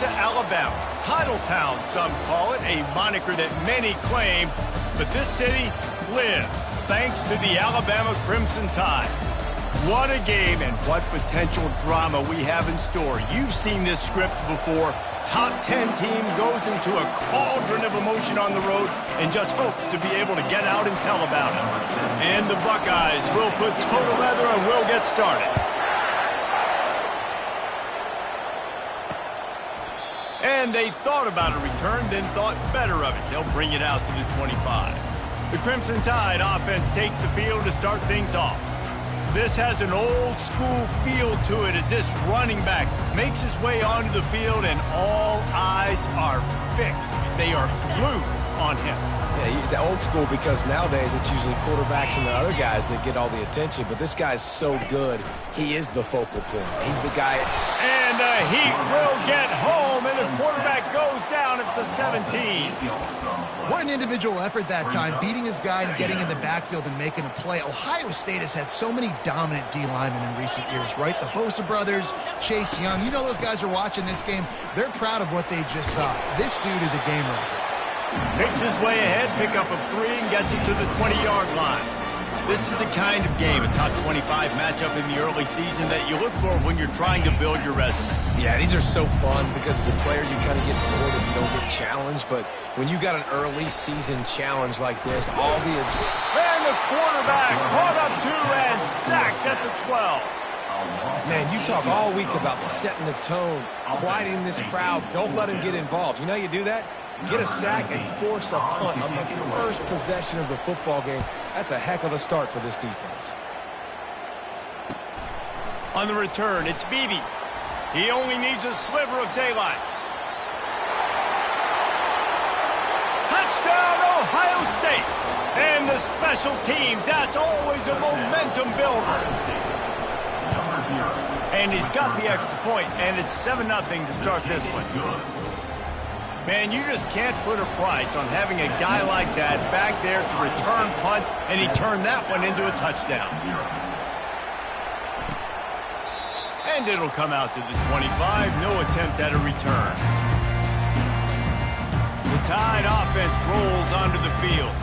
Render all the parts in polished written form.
Tuscaloosa, Alabama. Titletown, some call it, a moniker that many claim, but this city lives thanks to the Alabama Crimson Tide. What a game and what potential drama we have in store. You've seen this script before. Top 10 team goes into a cauldron of emotion on the road and just hopes to be able to get out and tell about it. And the Buckeyes will put total leather and will get started. And they thought about a return, then thought better of it. They'll bring it out to the 25. The Crimson Tide offense takes the field to start things off. This has an old-school feel to it as this running back makes his way onto the field and all eyes are fixed. They are glued on him. Yeah, the old school because nowadays it's usually quarterbacks and the other guys that get all the attention, but this guy's so good, he is the focal point. He's the guy. And the Heat will get home, and the quarterback goes down at the 17. What an individual effort that time, beating his guy and getting in the backfield and making a play. Ohio State has had so many dominant D-linemen in recent years, right? The Bosa brothers, Chase Young. You know those guys are watching this game. They're proud of what they just saw. This dude is a game record. Picks his way ahead, pick up a 3, and gets it to the 20-yard line. This is the kind of game, a top 25 matchup in the early season that you look for when you're trying to build your resume. Yeah, these are so fun because as a player you kind of get bored if you don't get challenged, but when you got an early season challenge like this, all the... And the quarterback caught up 2 and sacked at the 12. Man, you talk all week about setting the tone, quieting this crowd. Don't let him get involved. You know how you do that? Get a sack and force a punt on the first possession of the football game. That's a heck of a start for this defense. On the return, it's Beebe. He only needs a sliver of daylight. Touchdown, Ohio State! And the special teams, that's always a momentum builder. And he's got the extra point, and it's 7-0 to start this one. Man, you just can't put a price on having a guy like that back there to return punts, and he turned that one into a touchdown. And it'll come out to the 25, no attempt at a return. The Tide offense rolls onto the field.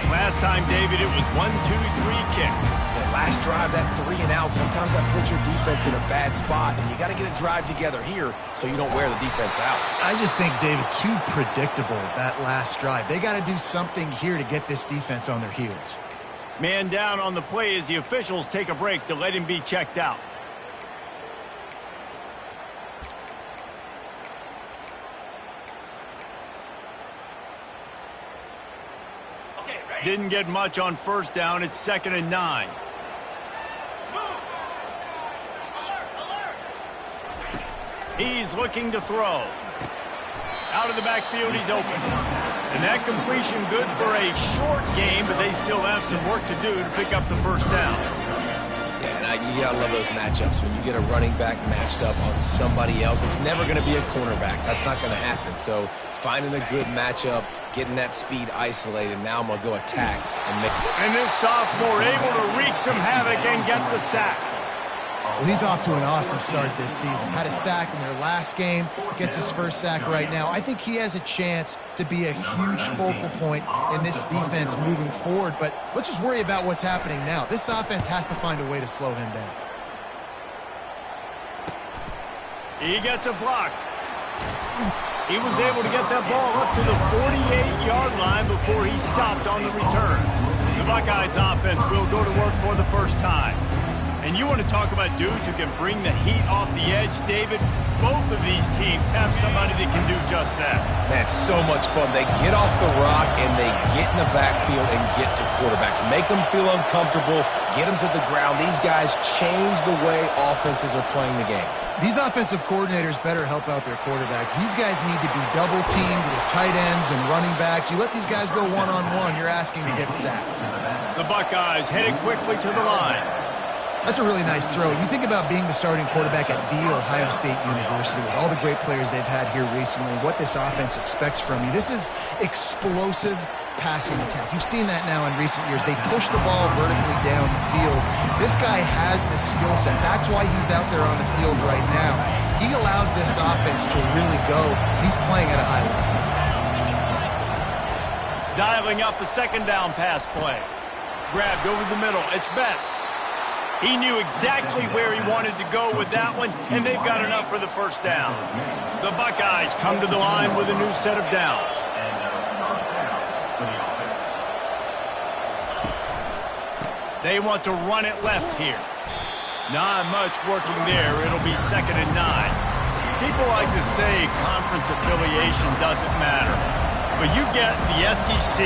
Last time, David, it was 1-2-3 kick. Last drive, that 3 and out, sometimes that puts your defense in a bad spot, and you got to get a drive together here so you don't wear the defense out. I just think, David, too predictable, that last drive. They got to do something here to get this defense on their heels. Man down on the play as the officials take a break to let him be checked out. Didn't get much on first down. It's 2nd and 9. He's looking to throw. Out of the backfield, he's open. And that completion good for a short game, but they still have some work to do to pick up the first down. Yeah, and you gotta love those matchups. When you get a running back matched up on somebody else, it's never going to be a cornerback. That's not going to happen. So finding a good matchup, getting that speed isolated, now I'm going to go attack. And this sophomore able to wreak some havoc and get the sack. Well, he's off to an awesome start this season. Had a sack in their last game, gets his first sack right now. I think he has a chance to be a huge focal point in this defense moving forward, but let's just worry about what's happening now. This offense has to find a way to slow him down. He gets a block. He was able to get that ball up to the 48-yard line before he stopped on the return. The Buckeyes offense will go to work for the first time. And you want to talk about dudes who can bring the heat off the edge, David? Both of these teams have somebody that can do just that. That's so much fun. They get off the rock and they get in the backfield and get to quarterbacks. Make them feel uncomfortable, get them to the ground. These guys change the way offenses are playing the game. These offensive coordinators better help out their quarterback. These guys need to be double-teamed with tight ends and running backs. You let these guys go one-on-one, you're asking to get sacked. The Buckeyes headed quickly to the line. That's a really nice throw. You think about being the starting quarterback at The Ohio State University with all the great players they've had here recently, what this offense expects from you. This is explosive passing attack. You've seen that now in recent years. They push the ball vertically down the field. This guy has the skill set. That's why he's out there on the field right now. He allows this offense to really go. He's playing at a high level. Dialing up a second down pass play. Grabbed over the middle. It's Best. He knew exactly where he wanted to go with that one, and they've got enough for the first down. The Buckeyes come to the line with a new set of downs. They want to run it left here. Not much working there. It'll be 2nd and 9. People like to say conference affiliation doesn't matter. But you get the SEC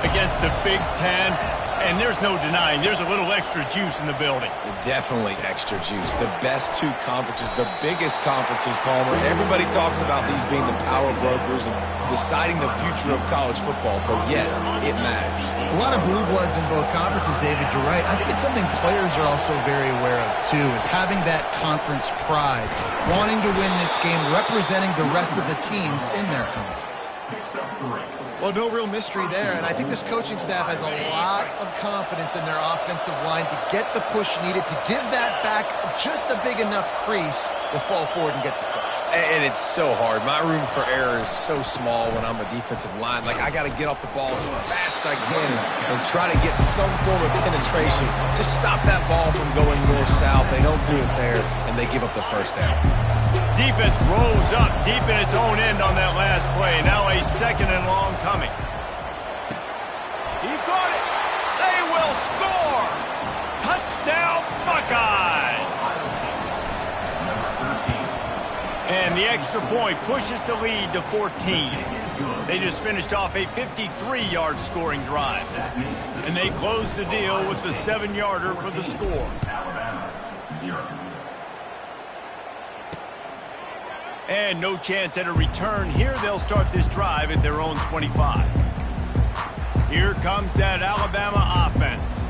against the Big Ten, and there's no denying there's a little extra juice in the building. Definitely extra juice. The best two conferences, the biggest conferences, Palmer. Everybody talks about these being the power brokers and deciding the future of college football. So, yes, it matters. A lot of blue bloods in both conferences, David. You're right. I think it's something players are also very aware of, too, is having that conference pride, wanting to win this game, representing the rest of the teams in their conference. Well, no real mystery there, and I think this coaching staff has a lot of confidence in their offensive line to get the push needed, to give that back just a big enough crease to fall forward and get the first. And it's so hard. My room for error is so small when I'm a defensive line. Like, I got to get off the ball as fast as I can and try to get some form of penetration. Just stop that ball from going north-south. They don't do it there, and they give up the first down. Defense rolls up deep in its own end on that last play. Now a 2nd and long coming. He caught it. They will score. Touchdown, Buckeyes. And the extra point pushes the lead to 14. They just finished off a 53-yard scoring drive. And they close the deal with the 7-yarder for the score. And no chance at a return here. They'll start this drive at their own 25. Here comes that Alabama offense.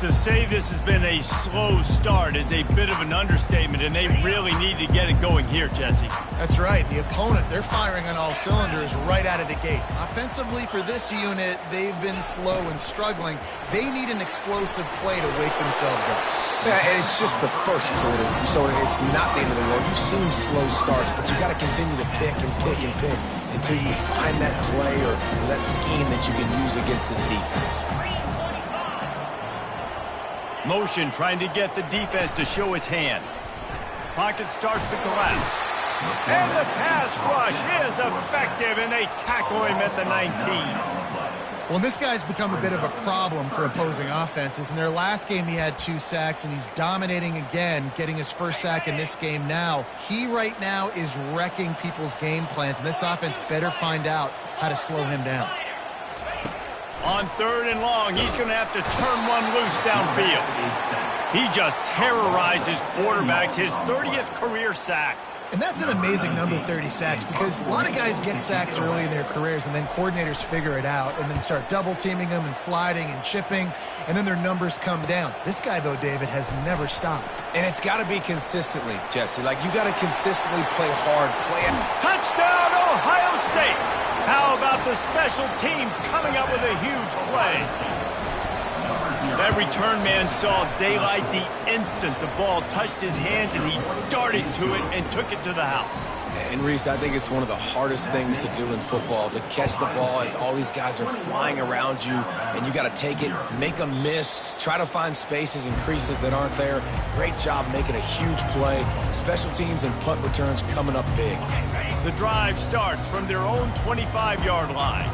To say this has been a slow start is a bit of an understatement, and they really need to get it going here, Jesse. That's right. The opponent, they're firing on all cylinders right out of the gate. Offensively, for this unit, they've been slow and struggling. They need an explosive play to wake themselves up. Yeah, and it's just the first quarter, so it's not the end of the world. You've seen slow starts, but you got to continue to pick and pick and pick until you find that play or that scheme that you can use against this defense. Motion trying to get the defense to show its hand. Pocket starts to collapse. And the pass rush is effective, and they tackle him at the 19. Well, this guy's become a bit of a problem for opposing offenses. In their last game, he had 2 sacks, and he's dominating again, getting his first sack in this game now. He right now is wrecking people's game plans, and this offense better find out how to slow him down. On 3rd and long, he's going to have to turn one loose downfield. He just terrorizes quarterbacks, his 30th career sack. And that's an amazing number, 30 sacks, because a lot of guys get sacks early in their careers, and then coordinators figure it out and then start double-teaming them and sliding and chipping, and then their numbers come down. This guy, though, David, has never stopped. And it's got to be consistently, Jesse. Like, you got to consistently play hard, play it. Touchdown, Ohio State! How about the special teams coming up with a huge play? That return man saw daylight the instant the ball touched his hands, and he darted to it and took it to the house. And, Reese, I think it's one of the hardest things to do in football, to catch the ball as all these guys are flying around you, and you got to take it, make a miss, try to find spaces and creases that aren't there. Great job making a huge play. Special teams and punt returns coming up big. The drive starts from their own 25-yard line.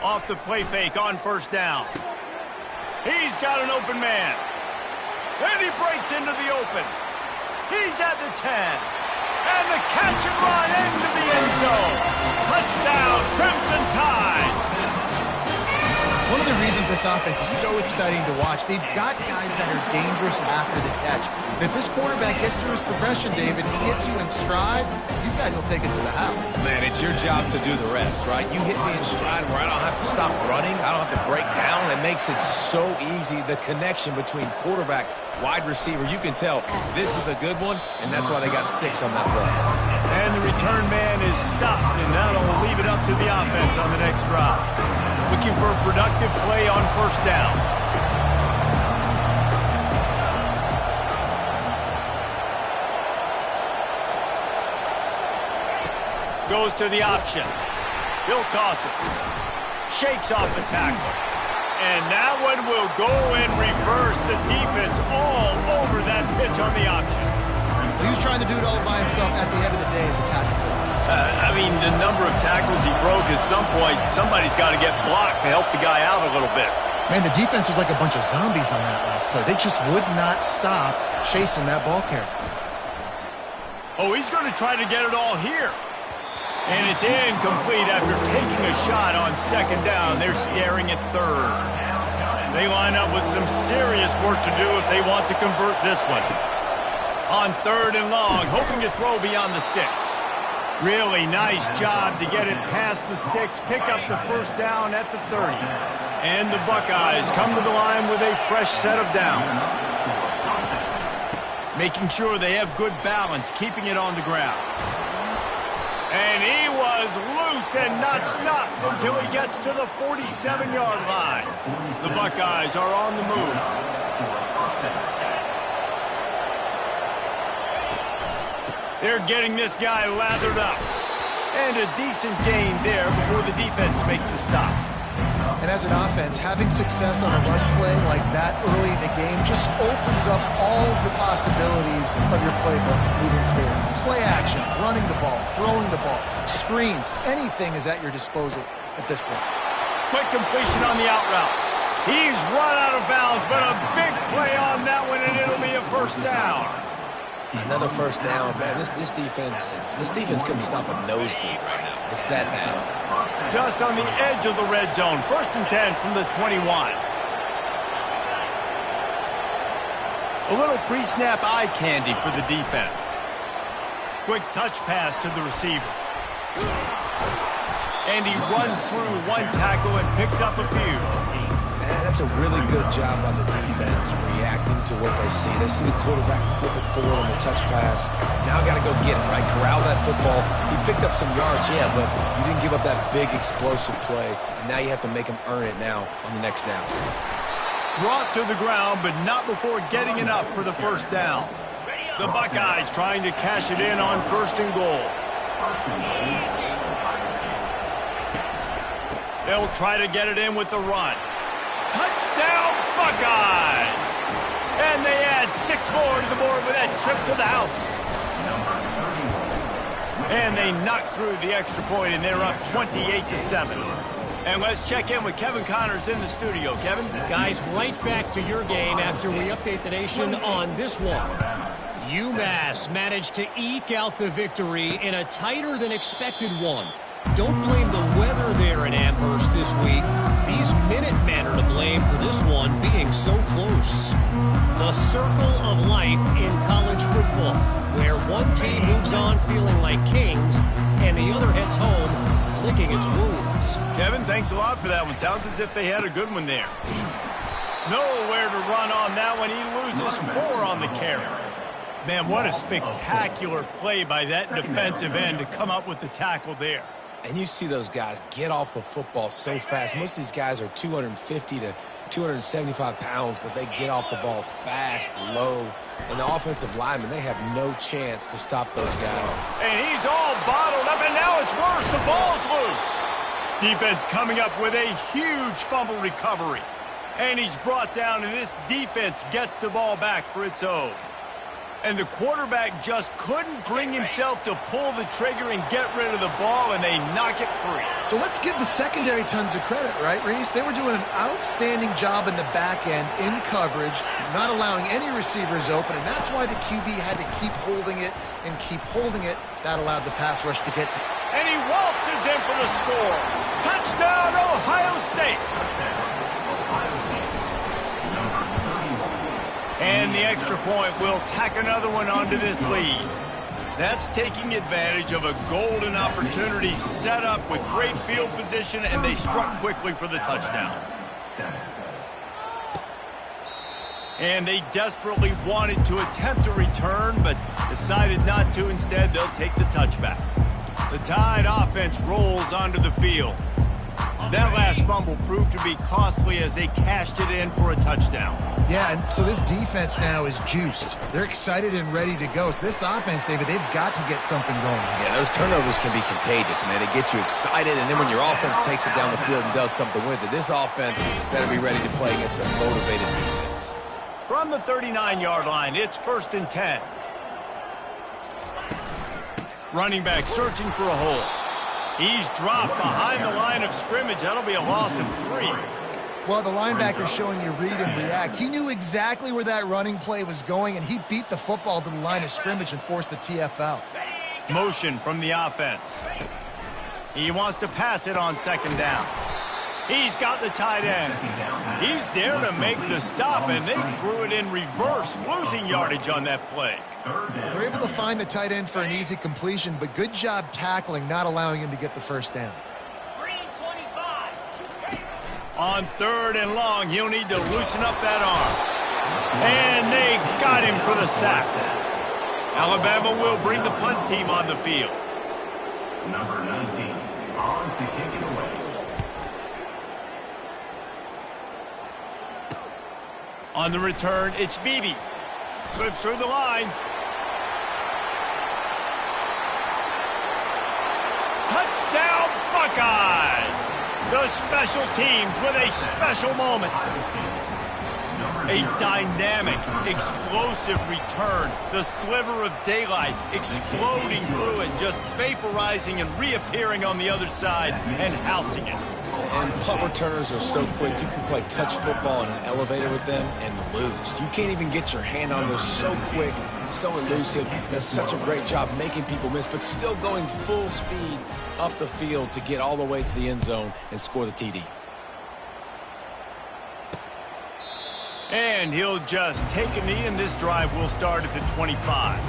Off the play fake on 1st down. He's got an open man. And he breaks into the open. He's at the 10. And the catch and run into the end zone. Touchdown, Crimson Tide. One of the reasons this offense is so exciting to watch. They've got guys that are dangerous after the catch. And if this quarterback gets through his progression, David, hits you in stride, these guys will take it to the house. Man, it's your job to do the rest, right? You hit me in stride where I don't have to stop running. I don't have to break down. It makes it so easy. The connection between quarterback, wide receiver, you can tell this is a good one, and that's why they got 6 on that play. And the return man is stopped, and that'll leave it up to the offense on the next drive. Looking for a productive play on first down. Goes to the option. He'll toss it. Shakes off the tackle. And that one will go in reverse. The defense all over that pitch on the option. He was trying to do it all by himself. At the end of the day, it's a tackle for loss. I mean, the number of tackles he broke, at some point, somebody's got to get blocked to help the guy out a little bit. Man, the defense was like a bunch of zombies on that last play. They just would not stop chasing that ball carrier. Oh, he's going to try to get it all here. And it's incomplete after taking a shot on second down. They're staring at third. They line up with some serious work to do if they want to convert this one. On third and long, hoping to throw beyond the sticks. Really nice job to get it past the sticks, pick up the first down at the 30. And the Buckeyes come to the line with a fresh set of downs. Making sure they have good balance, keeping it on the ground. And he was loose and not stopped until he gets to the 47-yard line. The Buckeyes are on the move. They're getting this guy lathered up. And a decent gain there before the defense makes the stop. And as an offense, having success on a run play like that early in the game just opens up all the possibilities of your playbook moving forward. Play action, running the ball, throwing the ball, screens, anything is at your disposal at this point. Quick completion on the out route. He's run out of bounds, but a big play on that one, and it'll be a first down. Another first down. Man, this defense couldn't stop a nosebleed right now. It's that bad. Just on the edge of the red zone. First and 10 from the 21. A little pre-snap eye candy for the defense. Quick touch pass to the receiver. And he runs through one tackle and picks up a few. Man, that's a really good job on the defense, reacting to what they see. They see the quarterback flip it forward on the touch pass. Now got to go get him, right? Corral that football. He picked up some yards, yeah, but you didn't give up that big explosive play. And now you have to make him earn it now on the next down. Brought to the ground, but not before getting enough for the first down. The Buckeyes trying to cash it in on first and goal. They'll try to get it in with the run. Touchdown, Buckeyes! And they add 6 more to the board with that trip to the house. And they knock through the extra point, and they're up 28-7. And let's check in with Kevin Connors in the studio. Kevin? Guys, right back to your game after we update the nation on this one. UMass managed to eke out the victory in a tighter than expected one. Don't blame the weather there in Amherst this week. These Minutemen are to blame for this one being so close. The circle of life in college football, where one team moves on feeling like kings and the other heads home licking its wounds. Kevin, thanks a lot for that one. Sounds as if they had a good one there. Nowhere to run on that one. He loses 4 on the carry. Man, what a spectacular play by that defensive end to come up with the tackle there. And you see those guys get off the football so fast. Most of these guys are 250 to 275 pounds, but they get off the ball fast, low. And the offensive linemen, they have no chance to stop those guys. And he's all bottled up, and now it's worse. The ball's loose. Defense coming up with a huge fumble recovery. And he's brought down, and this defense gets the ball back for its own. And the quarterback just couldn't bring himself to pull the trigger and get rid of the ball, and they knock it free. So let's give the secondary tons of credit, right, Reese? They were doing an outstanding job in the back end, in coverage, not allowing any receivers open, and that's why the QB had to keep holding it and keep holding it. That allowed the pass rush to get to. And he waltzes in for the score. Touchdown, Ohio State. And the extra point will tack another one onto this lead. That's taking advantage of a golden opportunity set up with great field position, and they struck quickly for the touchdown. And they desperately wanted to attempt a return, but decided not to. Instead, they'll take the touchback. The Tide offense rolls onto the field. That last fumble proved to be costly as they cashed it in for a touchdown. Yeah, and so this defense now is juiced. They're excited and ready to go. So this offense, David, they've got to get something going. Yeah, those turnovers can be contagious, man. They get you excited, and then when your offense takes it down the field and does something with it, this offense better be ready to play against a motivated defense. From the 39-yard line, it's 1st and 10. Running back searching for a hole. He's dropped behind the line of scrimmage. That'll be a loss of 3. Well, the linebacker's showing you read and react. He knew exactly where that running play was going, and he beat the football to the line of scrimmage and forced the TFL. Motion from the offense. He wants to pass it on 2nd down. He's got the tight end. He's there to make the stop, and they threw it in reverse, losing yardage on that play. They're able to find the tight end for an easy completion, but good job tackling, not allowing him to get the 1st down. On 3rd and long, he'll need to loosen up that arm. And they got him for the sack. Alabama will bring the punt team on the field. Number 19, on to kick it away. On the return, it's Beebe. Slips through the line. Touchdown, Buckeyes! The special teams with a special moment. A dynamic, explosive return. The sliver of daylight exploding through and just vaporizing and reappearing on the other side and housing it. And punt returners are so quick, you can play touch football in an elevator with them and lose. You can't even get your hand on them. So quick, so elusive. Does such a great job making people miss, but still going full speed up the field to get all the way to the end zone and score the TD. And he'll just take a knee, and this drive will start at the 25.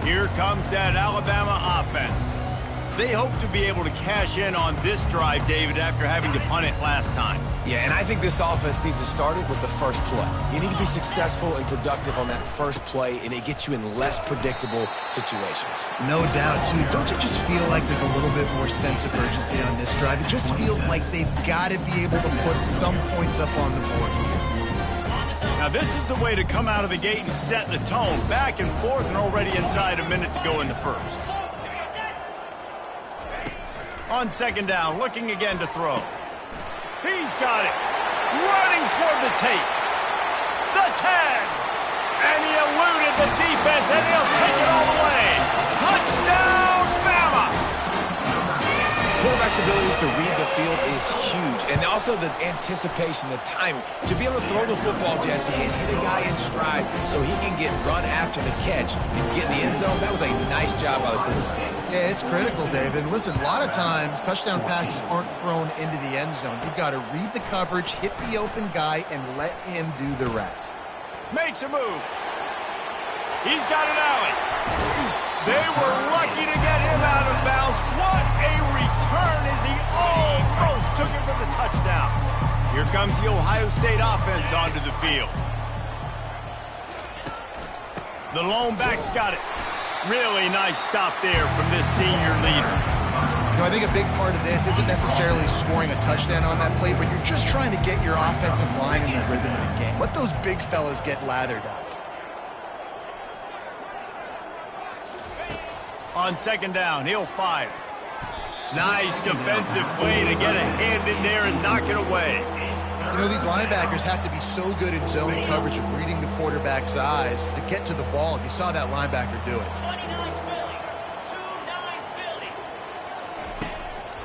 Here comes that Alabama offense. They hope to be able to cash in on this drive, David, after having to punt it last time. Yeah, and I think this offense needs to start it with the first play. You need to be successful and productive on that first play, and it gets you in less predictable situations. No doubt, too. Don't you just feel like there's a little bit more sense of urgency on this drive? It just feels like they've got to be able to put some points up on the board here. Now, this is the way to come out of the gate and set the tone. Back and forth and already inside a minute to go in the first. On 2nd down, looking again to throw. He's got it. Running toward the tape. The 10. And he eluded the defense, and he'll take it all the way. Touchdown, Bama! Quarterback's abilities to read the field is huge. And also the anticipation, the timing. To be able to throw the football, Jesse, and hit a guy in stride so he can get run after the catch and get in the end zone, that was a nice job by the quarterback. Yeah, it's critical, David. Listen, a lot of times touchdown passes aren't thrown into the end zone. You've got to read the coverage, hit the open guy, and let him do the rest. Makes a move. He's got an alley. They were lucky to get him out of bounds. What a return as he almost took it for the touchdown. Here comes the Ohio State offense onto the field. The lone back's got it. Really nice stop there from this senior leader. You know, I think a big part of this isn't necessarily scoring a touchdown on that play, but you're just trying to get your offensive line in the rhythm of the game. Let those big fellas get lathered up. On 2nd down, he'll fire. Nice defensive play to get a hand in there and knock it away. You know, these linebackers have to be so good in zone coverage of reading the quarterback's eyes to get to the ball. You saw that linebacker do it.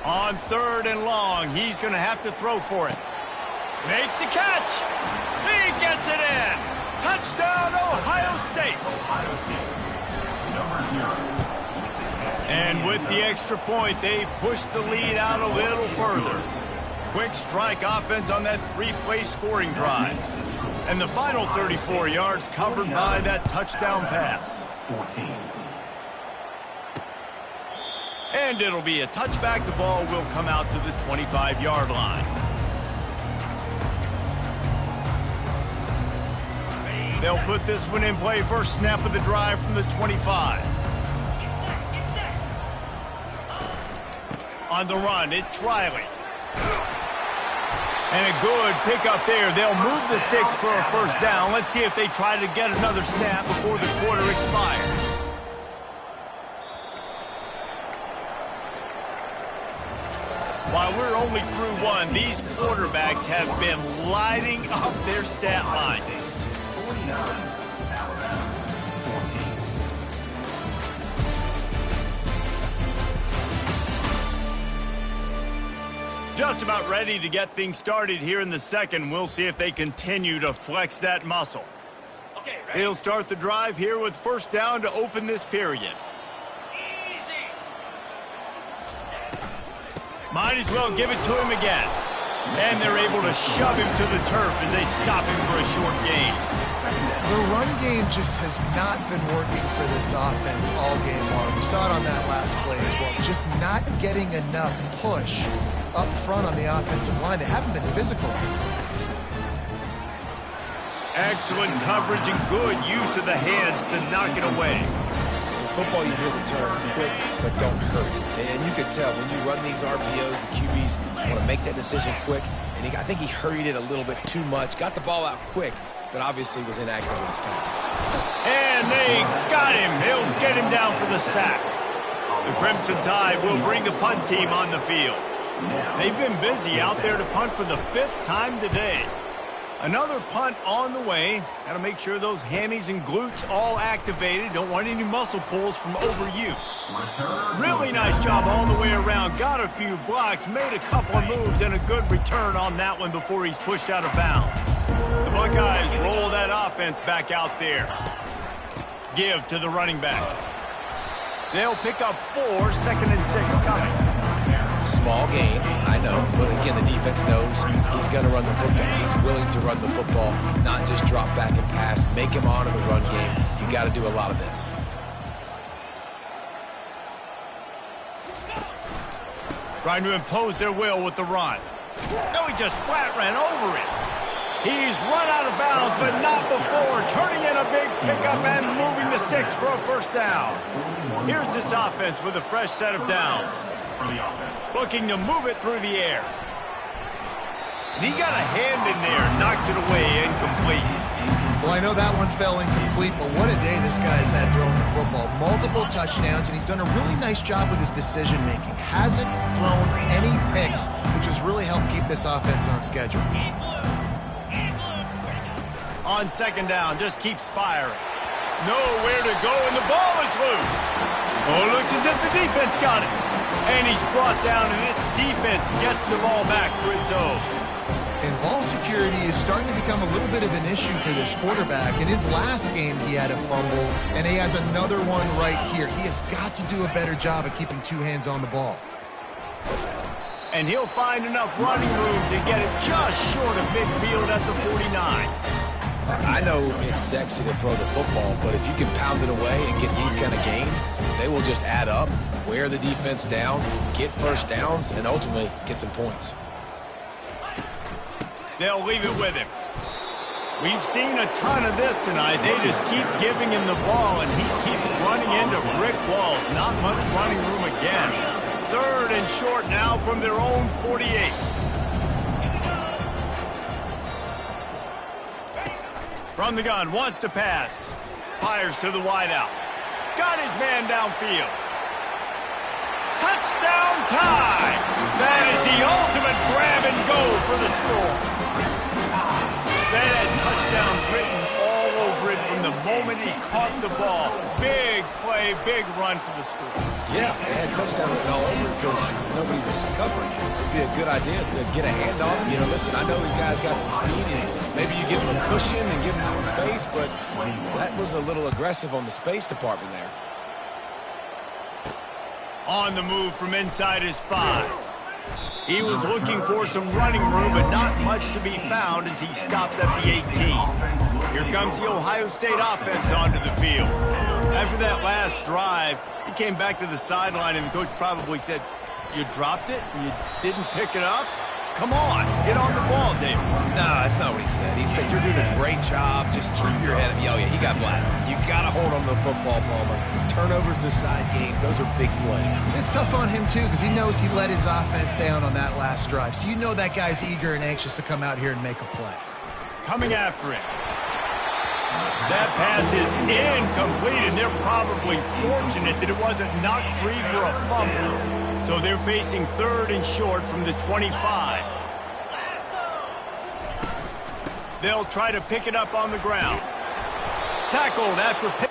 On 3rd and long, he's going to have to throw for it. Makes the catch. He gets it in. Touchdown, Ohio State. And with the extra point, they push the lead out a little further. Quick strike offense on that 3-play scoring drive. And the final 34 yards covered by that touchdown pass. 14. And it'll be a touchback. The ball will come out to the 25-yard line. They'll put this one in play. First snap of the drive from the 25. On the run, it's Riley. And a good pickup there. They'll move the sticks for a first down. Let's see if they try to get another snap before the quarter expires. While we're only through one, these quarterbacks have been lighting up their stat line. 49. Alabama. 14. Just about ready to get things started here in the second. We'll see if they continue to flex that muscle. He'll start the drive here with first down to open this period. Might as well give it to him again. And they're able to shove him to the turf as they stop him for a short gain. The run game just has not been working for this offense all game long. We saw it on that last play as well. Just not getting enough push up front on the offensive line. They haven't been physical. Excellent coverage and good use of the hands to knock it away. In football, you hear the term quick, but don't hurry. And you can tell when you run these RPOs, the QBs want to make that decision quick. And I think he hurried it a little bit too much. Got the ball out quick, but obviously was inaccurate with his pass. And they got him. He'll get him down for the sack. The Crimson Tide will bring the punt team on the field. They've been busy out there to punt for the 5th time today. Another punt on the way. Got to make sure those hammies and glutes all activated. Don't want any muscle pulls from overuse. Really nice job all the way around. Got a few blocks, made a couple of moves, and a good return on that one before he's pushed out of bounds. The Buckeyes roll that offense back out there. Give to the running back. They'll pick up 4, 2nd and 6 coming. Small gain, I know, but again, the defense knows he's going to run the football. He's willing to run the football, not just drop back and pass, make him honor the run game. You got to do a lot of this. Trying to impose their will with the run. No, he just flat ran over it. He's run out of bounds, but not before. Turning in a big pickup and moving the sticks for a first down. Here's this offense with a fresh set of downs. Looking to move it through the air. And he got a hand in there, knocks it away, incomplete. Well, I know that one fell incomplete, but what a day this guy's had throwing the football. Multiple touchdowns, and he's done a really nice job with his decision-making. Hasn't thrown any picks, which has really helped keep this offense on schedule. On second down, just keeps firing. Nowhere to go, and the ball is loose. Oh, looks as if the defense got it. And he's brought down, and this defense gets the ball back for its own. And ball security is starting to become a little bit of an issue for this quarterback. In his last game, he had a fumble, and he has another one right here. He has got to do a better job of keeping 2 hands on the ball. And he'll find enough running room to get it just short of midfield at the 49. I know it's sexy to throw the football, but if you can pound it away and get these kind of gains, they will just add up, wear the defense down, get first downs, and ultimately get some points. They'll leave it with him. We've seen a ton of this tonight. They just keep giving him the ball, and he keeps running into brick walls. Not much running room again. 3rd and short now from their own 48. From the gun, wants to pass. Fires to the wideout. Got his man downfield. Touchdown tie! That is the ultimate grab and go for the score. That had touchdown written all over it from the moment he caught the ball. Big play, big run for the score. Yeah, they had touchdown written all over it because nobody was covering it. It'd be a good idea to get a handoff. You know, listen, I know you guys got some speed, and maybe you give him a cushion and give him some space, but that was a little aggressive on the space department there. On the move from inside his 5. He was looking for some running room, but not much to be found as he stopped at the 18. Here comes the Ohio State offense onto the field. After that last drive, he came back to the sideline, and the coach probably said, "You dropped it? You didn't pick it up? Come on, get on the ball, David." No, that's not what he said. He said, "You're doing a great job. Just keep your head up." Oh, yeah, he got blasted. You got to hold on to the football, Palmer. Turnovers decide games. Those are big plays. It's tough on him, too, because he knows he let his offense down on that last drive. So you know that guy's eager and anxious to come out here and make a play. Coming after him. That pass is incomplete, and they're probably fortunate that it wasn't knocked free for a fumble. So they're facing 3rd and short from the 25. They'll try to pick it up on the ground. Tackled after pick.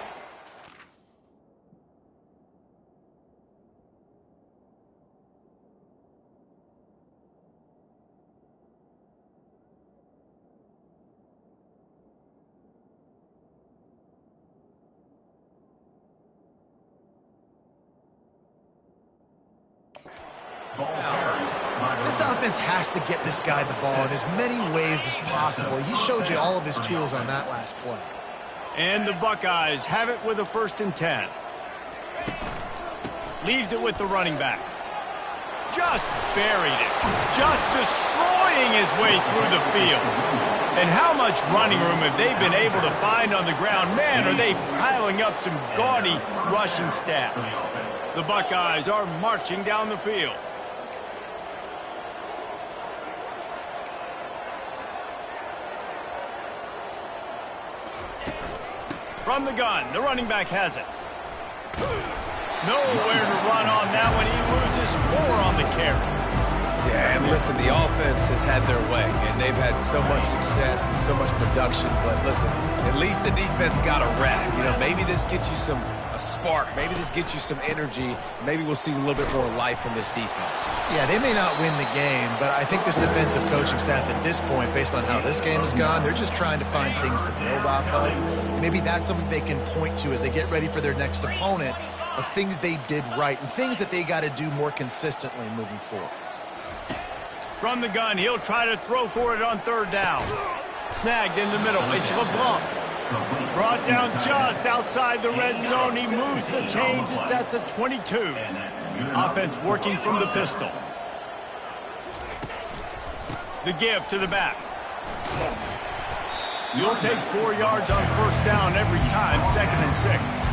This offense has to get this guy the ball in as many ways as possible. He showed you all of his tools on that last play. And the Buckeyes have it with a 1st and 10. Leaves it with the running back. Just buried it. Just destroying his way through the field. And how much running room have they been able to find on the ground? Man, are they piling up some gaudy rushing stats. The Buckeyes are marching down the field. From the gun, the running back has it. Nowhere to run on that one. He loses 4 on the carry. Yeah, and listen, the offense has had their way, and they've had so much success and so much production. But listen, at least the defense got a rep. You know, maybe this gets you a spark. Maybe this gets you some energy. Maybe we'll see a little bit more life from this defense. Yeah, they may not win the game, but I think this defensive coaching staff at this point, based on how this game has gone, they're just trying to find things to build off of. Maybe that's something they can point to as they get ready for their next opponent, of things they did right and things that they got to do more consistently moving forward. From the gun, he'll try to throw for it on 3rd down. Snagged in the middle. It's LeBlanc. Brought down just outside the red zone. He moves the chains. It's at the 22. Offense working from the pistol. The give to the back. You'll take 4 yards on 1st down every time, 2nd and 6.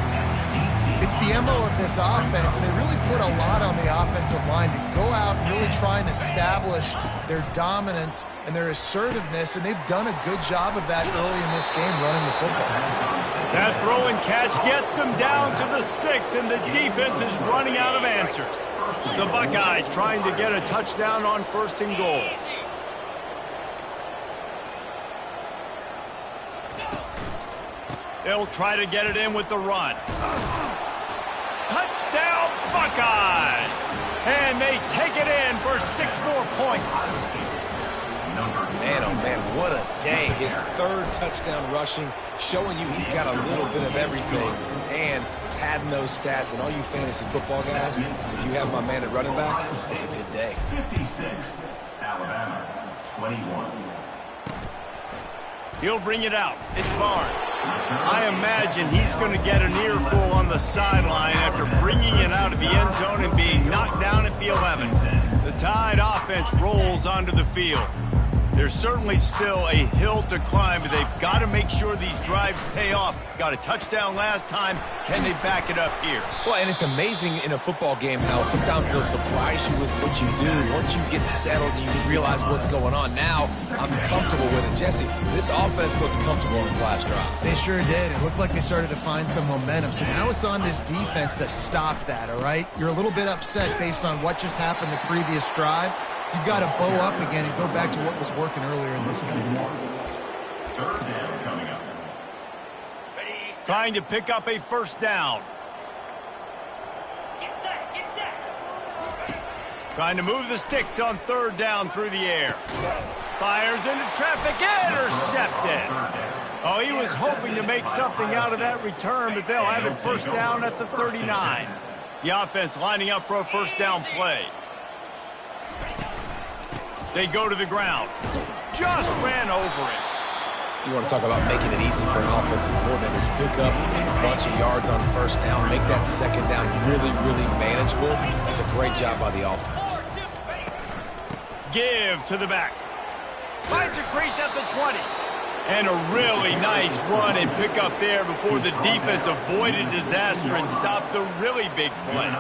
It's the MO of this offense, and they really put a lot on the offensive line to go out and really try and establish their dominance and their assertiveness, and they've done a good job of that early in this game running the football. That throw and catch gets them down to the 6, and the defense is running out of answers. The Buckeyes trying to get a touchdown on 1st and goal. They'll try to get it in with the run. Touchdown, Buckeyes! And they take it in for 6 more points. Man, oh man, what a day. His 3rd touchdown rushing, showing you he's got a little bit of everything. And padding those stats, and all you fantasy football guys, if you have my man at running back, it's a good day. 56, Alabama, 21. He'll bring it out. It's Barnes. I imagine he's going to get an earful on the sideline after bringing it out of the end zone and being knocked down at the 11. The Tide offense rolls onto the field. There's certainly still a hill to climb, but they've got to make sure these drives pay off. Got a touchdown last time. Can they back it up here? Well, and it's amazing in a football game how sometimes they'll surprise you with what you do. Once you get settled and you realize what's going on, now I'm comfortable with it. Jesse, this offense looked comfortable in this last drive. They sure did. It looked like they started to find some momentum. So now it's on this defense to stop that, all right? You're a little bit upset based on what just happened the previous drive. You've got to bow up again and go back to what was working earlier in this game. 3rd down coming up. Trying to pick up a 1st down. Get set. Trying to move the sticks on 3rd down through the air. Fires into traffic. Intercepted. Oh, he was hoping to make something out of that return, but they'll have it 1st down at the 39. The offense lining up for a 1st down play. They go to the ground. Just ran over it. You want to talk about making it easy for an offensive coordinator. You pick up a bunch of yards on first down, make that second down really, really manageable. That's a great job by the offense. Give to the back. Finds a crease at the 20. And a really nice run and pick up there before the defense avoided disaster and stopped the really big play.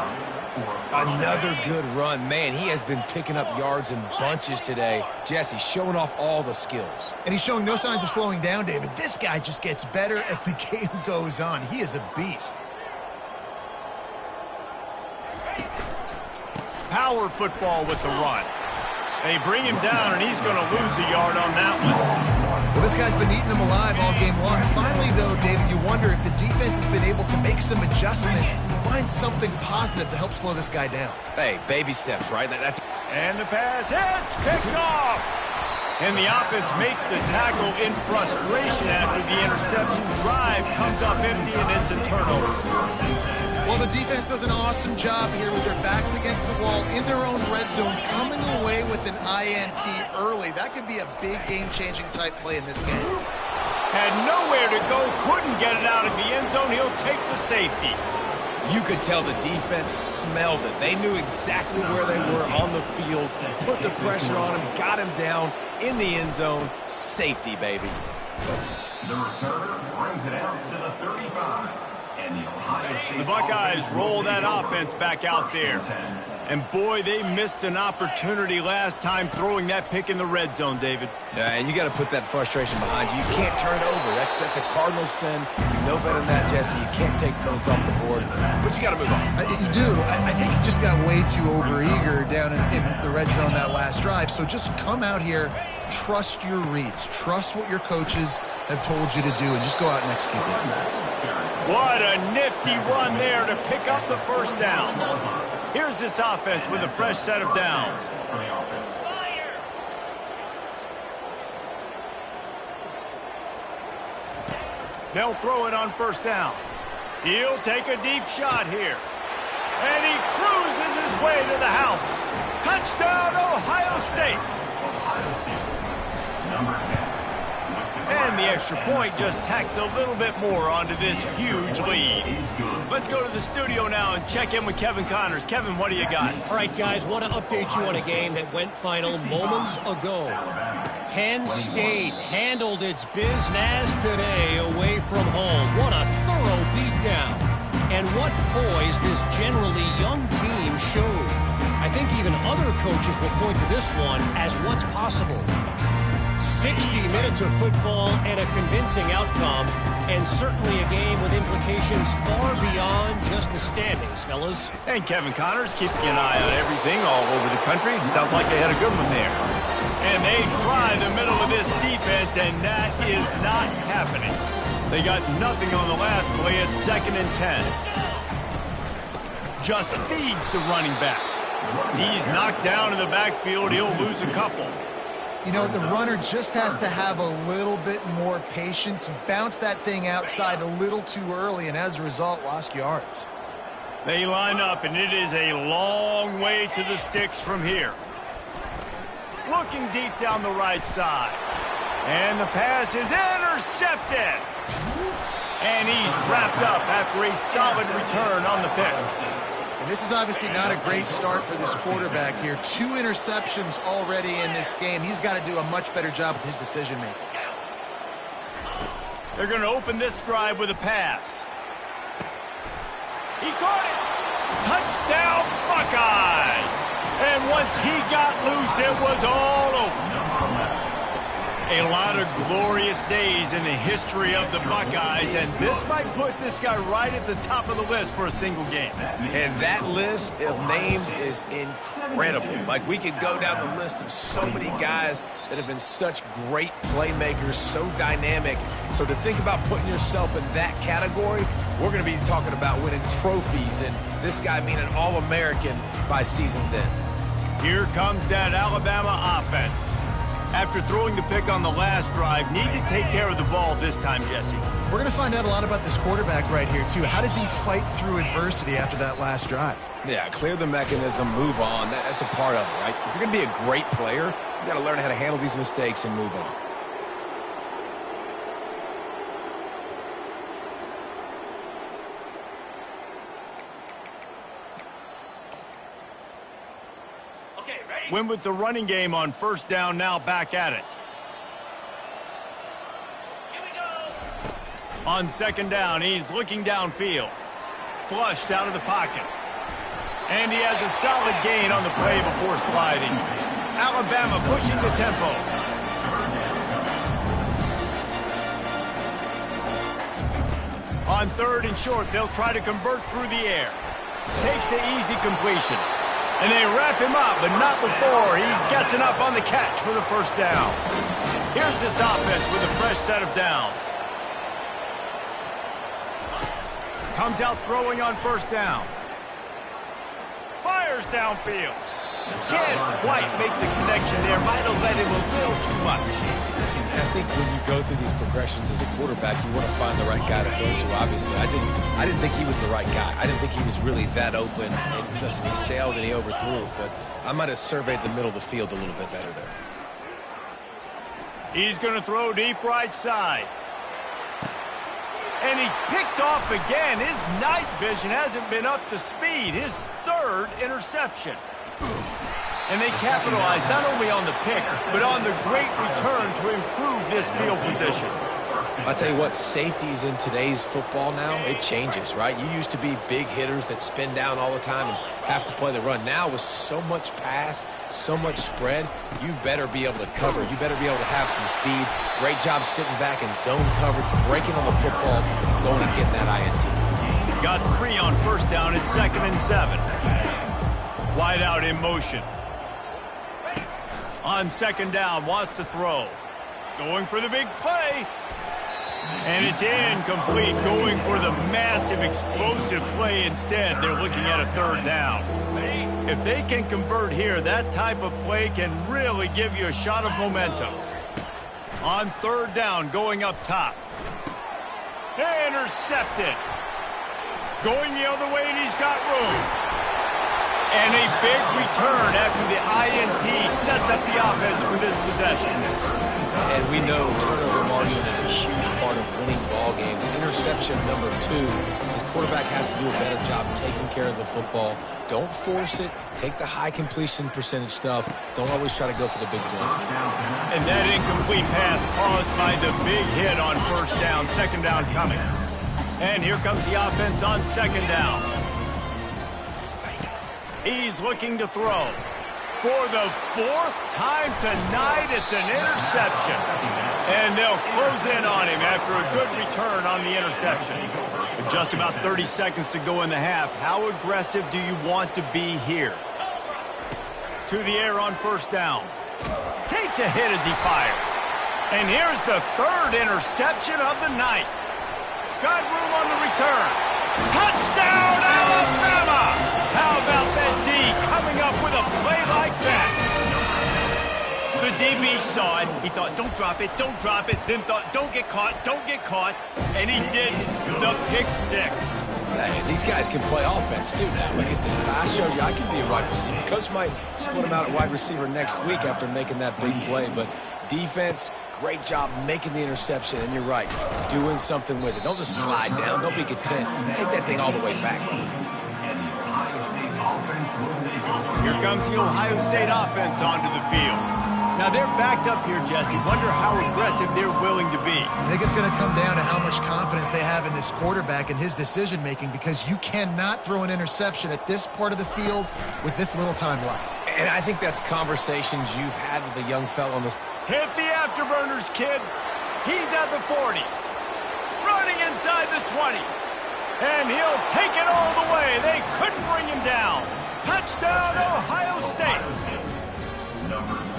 Another good run. Man, he has been picking up yards in bunches today. Jesse showing off all the skills. And he's showing no signs of slowing down, David. This guy just gets better as the game goes on. He is a beast. Power football with the run. They bring him down, and he's going to lose a yard on that one. Well, this guy's been eating them alive all game long. Finally, though, David, you wonder if the defense has been able to make some adjustments, find something positive to help slow this guy down. Hey, baby steps, right? That's. And the pass hits, picked off. And the offense makes the tackle in frustration after the interception. Drive comes up empty, and it's a turnover. Well, the defense does an awesome job here with their backs against the wall in their own red zone, coming away with an INT early. That could be a big game-changing type play in this game. Had nowhere to go, couldn't get it out of the end zone. He'll take the safety. You could tell the defense smelled it. They knew exactly where they were on the field, put the pressure on him, got him down in the end zone. Safety, baby. The returner brings it out to the 35. The Buckeyes roll that offense back out there. And boy, they missed an opportunity last time throwing that pick in the red zone, David. Yeah, and you got to put that frustration behind you. You can't turn it over. That's a cardinal sin. You know better than that, Jesse. You can't take points off the board, but you got to move on. You do. I think he just got way too overeager down in the red zone that last drive. So just come out here, trust your reads, trust what your coaches have told you to do, and just go out and execute that defense. What a nifty run there to pick up the first down. Here's this offense with a fresh set of downs. They'll throw it on first down. He'll take a deep shot here. And he cruises his way to the house. Touchdown, Ohio State. And the extra point just tacks a little bit more onto this huge lead. Let's go to the studio now and check in with Kevin Connors. Kevin, what do you got? All right, guys, want to update you on a game that went final moments ago. Penn State handled its business today away from home. What a thorough beatdown. And what poise this generally young team showed. I think even other coaches will point to this one as what's possible. 60 minutes of football and a convincing outcome, and certainly a game with implications far beyond just the standings, fellas. And Kevin Connors keeping an eye on everything all over the country. Sounds like they had a good one there. And they try the middle of this defense, and that is not happening. They got nothing on the last play at 2nd and 10. Just feeds the running back. He's knocked down in the backfield. He'll lose a couple. You know, the runner just has to have a little bit more patience, bounce that thing outside a little too early, and as a result, lost yards. They line up, and it is a long way to the sticks from here. Looking deep down the right side. And the pass is intercepted. And he's wrapped up after a solid return on the pick. And this is obviously not a great start for this quarterback here. 2 interceptions already in this game. He's got to do a much better job with his decision-making. They're going to open this drive with a pass. He caught it. Touchdown, Buckeyes. And once he got loose, it was all over. A lot of glorious days in the history of the Buckeyes, and this might put this guy right at the top of the list for a single game. And that list of names is incredible. Like, we could go down the list of so many guys that have been such great playmakers, so dynamic. So to think about putting yourself in that category, we're going to be talking about winning trophies, and this guy being an All-American by season's end. Here comes that Alabama offense. After throwing the pick on the last drive, need to take care of the ball this time, Jesse. We're going to find out a lot about this quarterback right here, too. How does he fight through adversity after that last drive? Yeah, clear the mechanism, move on. That's a part of it, right? If you're going to be a great player, you got to learn how to handle these mistakes and move on. Win with the running game on first down, now back at it. On second down, he's looking downfield. Flushed out of the pocket. And he has a solid gain on the play before sliding. Alabama pushing the tempo. On third and short, they'll try to convert through the air. Takes the easy completion. And they wrap him up, but not before he gets enough on the catch for the first down. Here's this offense with a fresh set of downs. Comes out throwing on first down. Fires downfield. Can't quite make the connection there. Might have let him a little too much. I think when you go through these progressions as a quarterback, you want to find the right guy to throw to, obviously. I didn't think he was the right guy. I didn't think he was really that open. And listen, he sailed and he overthrew, but I might have surveyed the middle of the field a little bit better there. He's going to throw deep right side. And he's picked off again. His night vision hasn't been up to speed. His third interception. And they capitalized not only on the pick, but on the great return to improve this field position. I'll tell you what, safeties in today's football now, it changes, right? You used to be big hitters that spin down all the time and have to play the run. Now with so much pass, so much spread, you better be able to cover. You better be able to have some speed. Great job sitting back in zone coverage, breaking on the football, going and getting that INT. Got 3 on first down at 2nd and 7. Wide out in motion. On second down, wants to throw. Going for the big play. And it's incomplete. Going for the massive, explosive play instead. They're looking at a third down. If they can convert here, that type of play can really give you a shot of momentum. On third down, going up top. Intercepted. Going the other way, and he's got room. And a big return after the INT sets up the offense for this possession. And we know turnover margin is a huge part of winning ball games. Interception number 2. His quarterback has to do a better job taking care of the football. Don't force it. Take the high completion percentage stuff. Don't always try to go for the big play. And that incomplete pass caused by the big hit on first down. Second down coming. And here comes the offense on second down. He's looking to throw. For the 4th time tonight, it's an interception. And they'll close in on him after a good return on the interception. With just about 30 seconds to go in the half, how aggressive do you want to be here? To the air on first down. Takes a hit as he fires. And here's the 3rd interception of the night. Got room on the return. Touchdown, Alabama! How about that D coming up with a play like that? The DB saw it. He thought, don't drop it, don't drop it. Then thought, don't get caught, don't get caught. And he didn't. The pick 6. Hey, these guys can play offense, too, now. Look at this. I showed you I can be a wide receiver. Coach might split him out at wide receiver next week after making that big play. But defense, great job making the interception. And you're right, doing something with it. Don't just slide down. Don't be content. Take that thing all the way back. Here comes the Ohio State offense onto the field. Now they're backed up here, Jesse. Wonder how aggressive they're willing to be. I think it's going to come down to how much confidence they have in this quarterback and his decision-making, because you cannot throw an interception at this part of the field with this little time left. And I think that's conversations you've had with the young fella on this. Hit the afterburners, kid. He's at the 40. Running inside the 20. And he'll take it all the way. They couldn't bring him down. Touchdown, Ohio State.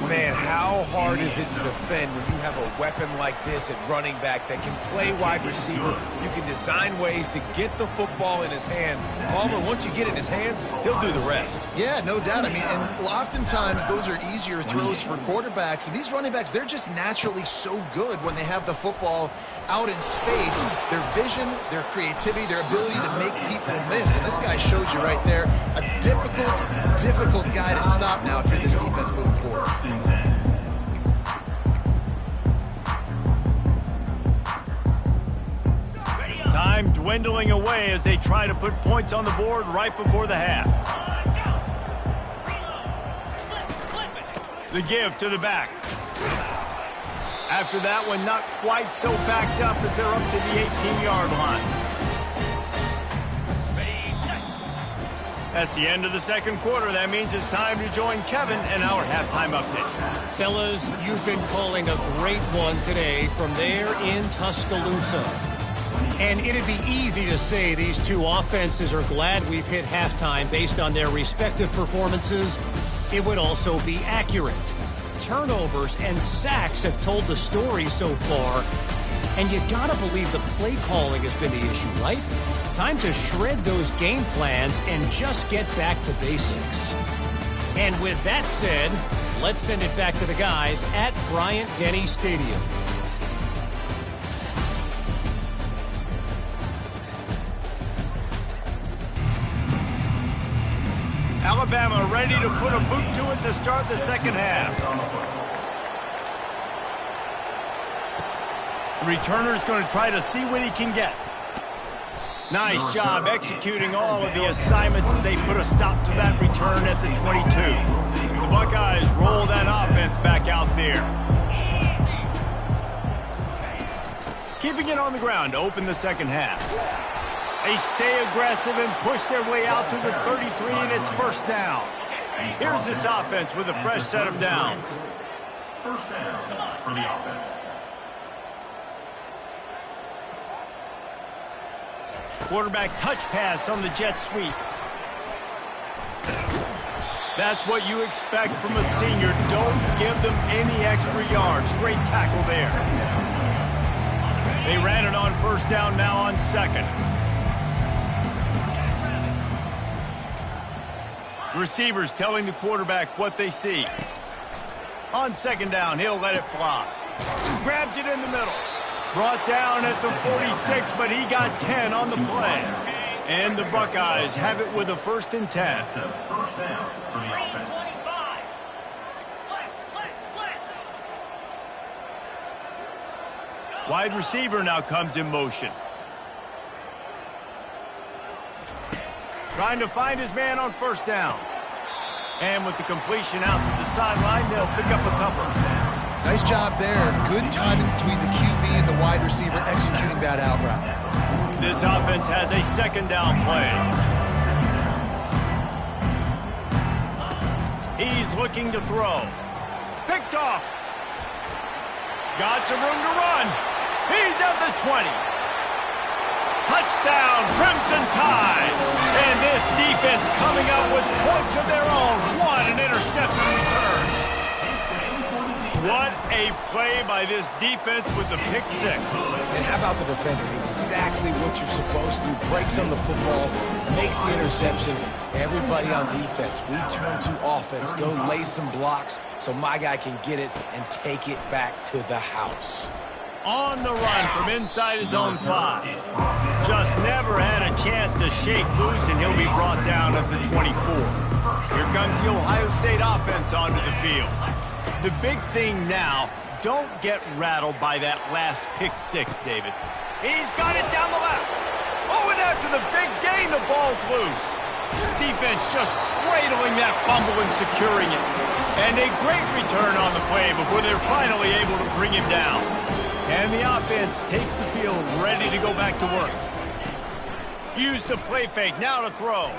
Man, how hard is it to defend when you have a weapon like this at running back that can play wide receiver? You can design ways to get the football in his hand. Palmer, once you get it in his hands, he'll do the rest. Yeah, no doubt. I mean, and oftentimes those are easier throws for quarterbacks. And these running backs, they're just naturally so good when they have the football out in space. Their vision, their creativity, their ability to make people miss. And this guy shows you right there a difficult guy to stop now if you're this defense moving forward. Time dwindling away as they try to put points on the board right before the half. The give to the back. After that one, not quite so backed up as they're up to the 18-yard line. That's the end of the second quarter. That means it's time to join Kevin in our halftime update. Fellas, you've been calling a great one today from there in Tuscaloosa. And it'd be easy to say these two offenses are glad we've hit halftime based on their respective performances. It would also be accurate. Turnovers and sacks have told the story so far. And you gotta believe the play calling has been the issue, right? Time to shred those game plans and just get back to basics. And with that said, let's send it back to the guys at Bryant-Denny Stadium. Alabama ready to put a boot to it to start the second half. The returner's going to try to see what he can get. Nice job executing all of the assignments as they put a stop to that return at the 22. The Buckeyes roll that offense back out there. Keeping it on the ground to open the second half. They stay aggressive and push their way out to the 33, and it's first down. Here's this offense with a fresh set of downs. First down for the offense. Quarterback touch pass on the jet sweep. That's what you expect from a senior. Don't give them any extra yards. Great tackle there. They ran it on first down, now on second. Receivers telling the quarterback what they see. On second down, he'll let it fly. Grabs it in the middle. Brought down at the 46, but he got 10 on the play. And the Buckeyes have it with a 1st and 10. First down for the offense. Wide receiver now comes in motion. Trying to find his man on first down. And with the completion out to the sideline, they'll pick up a couple. Nice job there. Good timing between the QB and the wide receiver executing that out route. This offense has a second down play. He's looking to throw. Picked off. Got some room to run. He's at the 20. Touchdown, Crimson Tide. And this defense coming up with points of their own. What an interception return. What a play by this defense with the pick six. And how about the defender? Exactly what you're supposed to. Breaks on the football, makes the interception. Everybody on defense, we turn to offense. Go lay some blocks so my guy can get it and take it back to the house. On the run from inside his own 5. Just never had a chance to shake loose, and he'll be brought down at the 24. Here comes the Ohio State offense onto the field. The big thing now, don't get rattled by that last pick six, David. He's got it down the left. Oh, and after the big gain, the ball's loose. Defense just cradling that fumble and securing it. And a great return on the play before they're finally able to bring him down. And the offense takes the field ready to go back to work. Use the play fake, now to throw.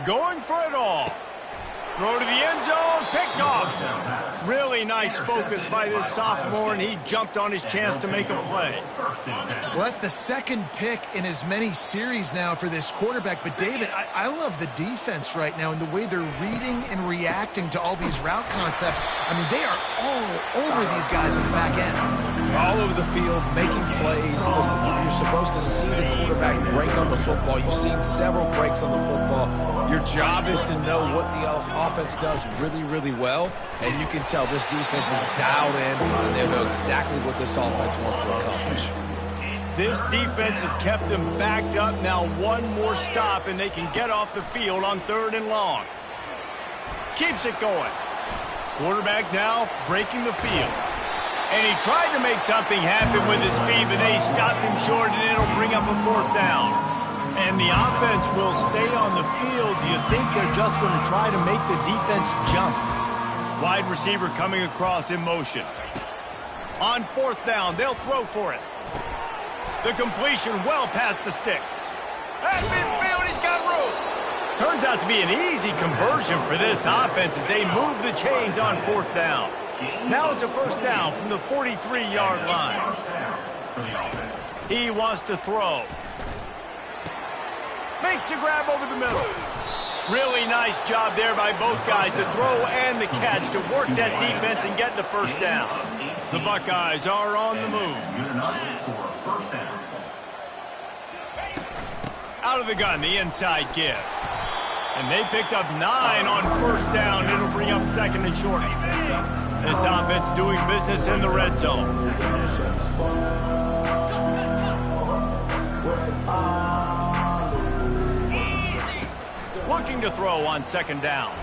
Going for it all. Throw to the end zone, picked off. Really nice focus by this sophomore, and he jumped on his chance to make a play. Well, that's the second pick in as many series now for this quarterback. But, David, I love the defense right now and the way they're reading and reacting to all these route concepts. I mean, they are all over these guys on the back end. All over the field, making plays. Listen, you're supposed to see the quarterback break on the football. You've seen several breaks on the football. Your job is to know what the offense does really, really well. And you can tell this defense is dialed in, and they know exactly what this offense wants to accomplish. This defense has kept them backed up. Now one more stop, and they can get off the field on 3rd and long. Keeps it going. Quarterback now breaking the field. And he tried to make something happen with his feet, but they stopped him short, and it'll bring up a 4th down. And the offense will stay on the field. Do you think they're just going to try to make the defense jump? Wide receiver coming across in motion. On 4th down, they'll throw for it. The completion well past the sticks. At midfield, he's got room. Turns out to be an easy conversion for this offense as they move the chains on 4th down. Now it's a 1st down from the 43-yard line. He wants to throw. Makes the grab over the middle. Really nice job there by both guys to throw and the catch to work that defense and get the 1st down. The Buckeyes are on the move. Out of the gun, the inside give. And they picked up 9 on 1st down. It'll bring up 2nd and short. This offense doing business in the red zone. Looking to throw on 2nd down.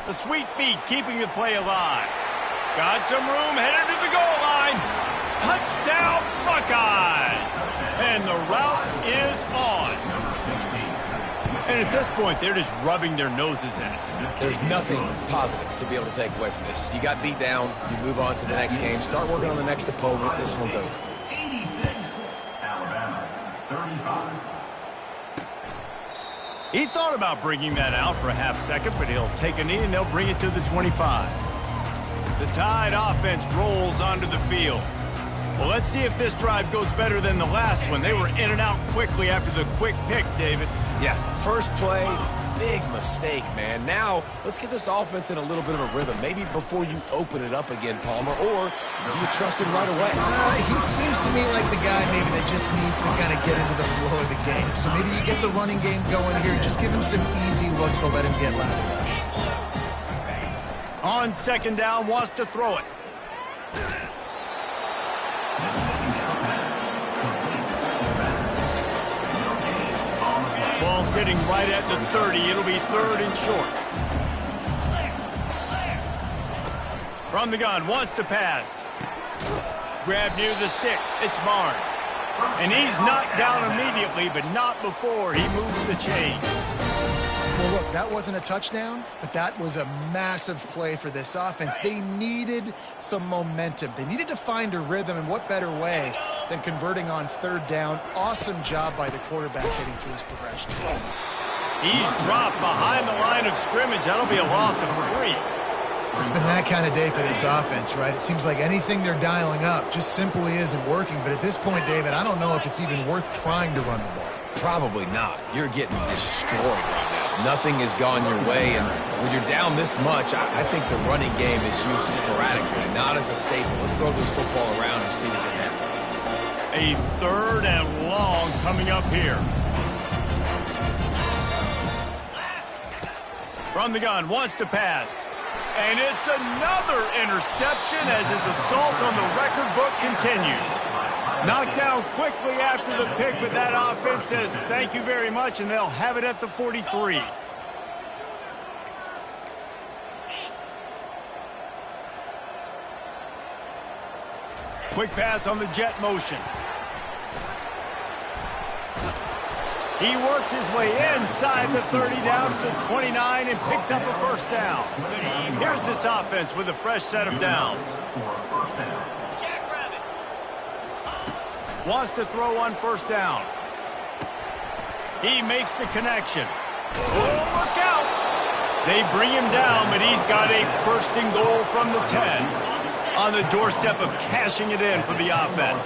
The sweet feet keeping the play alive. Got some room, headed to the goal line. Touchdown, Buckeyes! And the route is on. And at this point, they're just rubbing their noses in it. There's nothing positive to be able to take away from this. You got beat down, you move on to the next game, start working on the next opponent. This one's over. 86, Alabama, 35. He thought about bringing that out for a half second, but he'll take a knee and they'll bring it to the 25. The Tide offense rolls onto the field. Well, let's see if this drive goes better than the last one. They were in and out quickly after the quick pick, David. Yeah, first play, big mistake, man. Now, let's get this offense in a little bit of a rhythm. Maybe before you open it up again, Palmer, or do you trust him right away? He seems to me like the guy maybe that just needs to kind of get into the flow of the game. So maybe you get the running game going here. Just give him some easy looks to let him get lateral. On 2nd down, wants to throw it. Ball sitting right at the 30. It'll be 3rd and short. From the gun, wants to pass. Grab near the sticks. It's Barnes. And he's knocked down immediately, but not before he moves the chain. Well, look, that wasn't a touchdown, but that was a massive play for this offense. They needed some momentum. They needed to find a rhythm, and what better way than converting on 3rd down. Awesome job by the quarterback getting through his progression. He's dropped behind the line of scrimmage. That'll be a loss of 3. It's been that kind of day for this offense, right? It seems like anything they're dialing up just simply isn't working. But at this point, David, I don't know if it's even worth trying to run the ball. Probably not. You're getting destroyed right now. Nothing has gone your way, and when you're down this much, I think the running game is used sporadically, not as a staple. Let's throw this football around and see what can happen. A 3rd and long coming up here. From the gun, wants to pass. And it's another interception as his assault on the record book continues. Knocked down quickly after the pick, but that offense says thank you very much, and they'll have it at the 43. Quick pass on the jet motion. He works his way inside the 30 down to the 29 and picks up a 1st down. Here's this offense with a fresh set of downs. Wants to throw on 1st down. He makes the connection. Oh, look out! They bring him down, but he's got a first and goal from the 10. On the doorstep of cashing it in for the offense.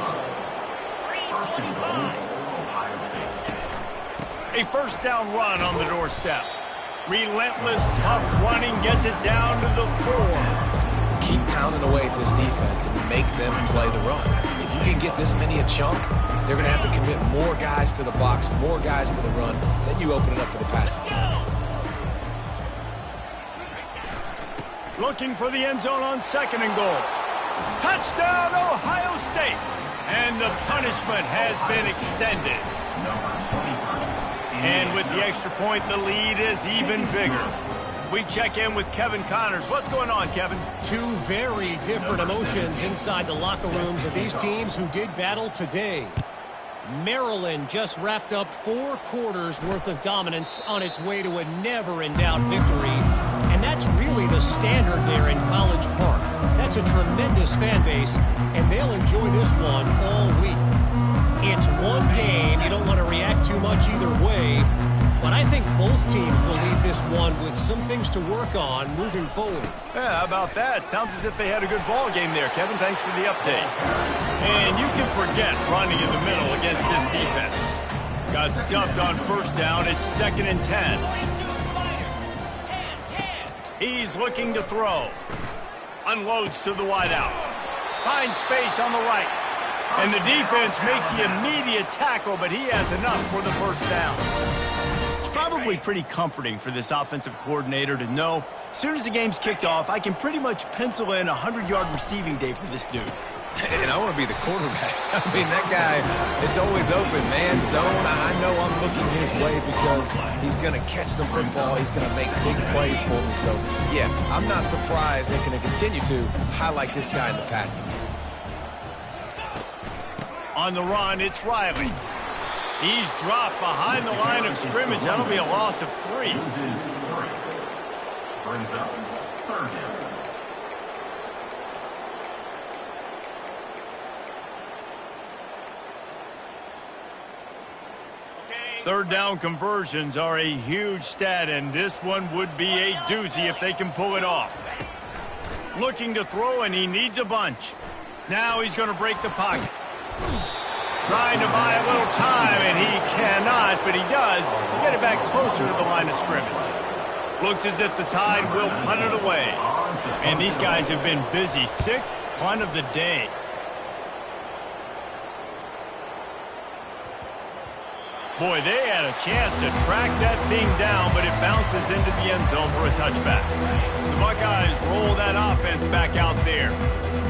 A first down run on the doorstep. Relentless, tough running gets it down to the 4. Keep pounding away at this defense and make them play the run. If you can get this many a chunk, they're going to have to commit more guys to the box, more guys to the run. Then you open it up for the passing game. Looking for the end zone on second and goal. Touchdown, Ohio State. And the punishment has been extended. And with the extra point, the lead is even bigger. We check in with Kevin Connors. What's going on, Kevin? Two very different emotions inside the locker rooms of these teams who did battle today. Maryland just wrapped up 4 quarters worth of dominance on its way to a never-in-doubt victory. And that's really the standard there in College Park. That's a tremendous fan base, and they'll enjoy this one all week. It's one game. You don't want to react too much either way, but I think both teams will leave this one with some things to work on moving forward. Yeah, how about that? Sounds as if they had a good ball game there, Kevin. Thanks for the update. And you can forget running in the middle against this defense. Got stuffed on first down. It's 2nd and 10. He's looking to throw. Unloads to the wideout. Finds space on the right. And the defense makes the immediate tackle, but he has enough for the first down. It's probably pretty comforting for this offensive coordinator to know as soon as the game's kicked off, I can pretty much pencil in a 100-yard receiving day for this dude. And I want to be the quarterback. I mean, that guy, it's always open, man, zone. I know I'm looking his way because he's going to catch the football. He's going to make big plays for me. So, yeah, I'm not surprised they're going to continue to highlight this guy in the passing game. On the run, it's Riley. He's dropped behind the line of scrimmage. That'll be a loss of 3. Brings up 3rd down. Third down conversions are a huge stat, and this one would be a doozy if they can pull it off. Looking to throw, and he needs a bunch. Now he's going to break the pocket. Trying to buy a little time, and he cannot, but he does get it back closer to the line of scrimmage. Looks as if the Tide will punt it away. And these guys have been busy. 6th punt of the day. Boy, they had a chance to track that thing down, but it bounces into the end zone for a touchback. The Buckeyes roll that offense back out there.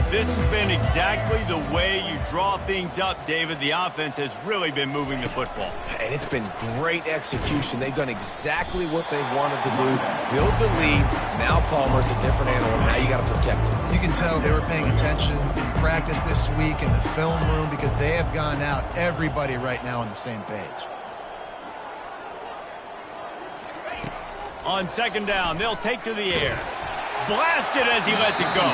This has been exactly the way you draw things up, David. The offense has really been moving the football. And it's been great execution. They've done exactly what they've wanted to do. Build the lead. Now Palmer's a different animal. Now you got to protect him. You can tell they were paying attention in practice this week in the film room because they have gone out, everybody right now on the same page. On 2nd down, they'll take to the air. Blasted as he lets it go.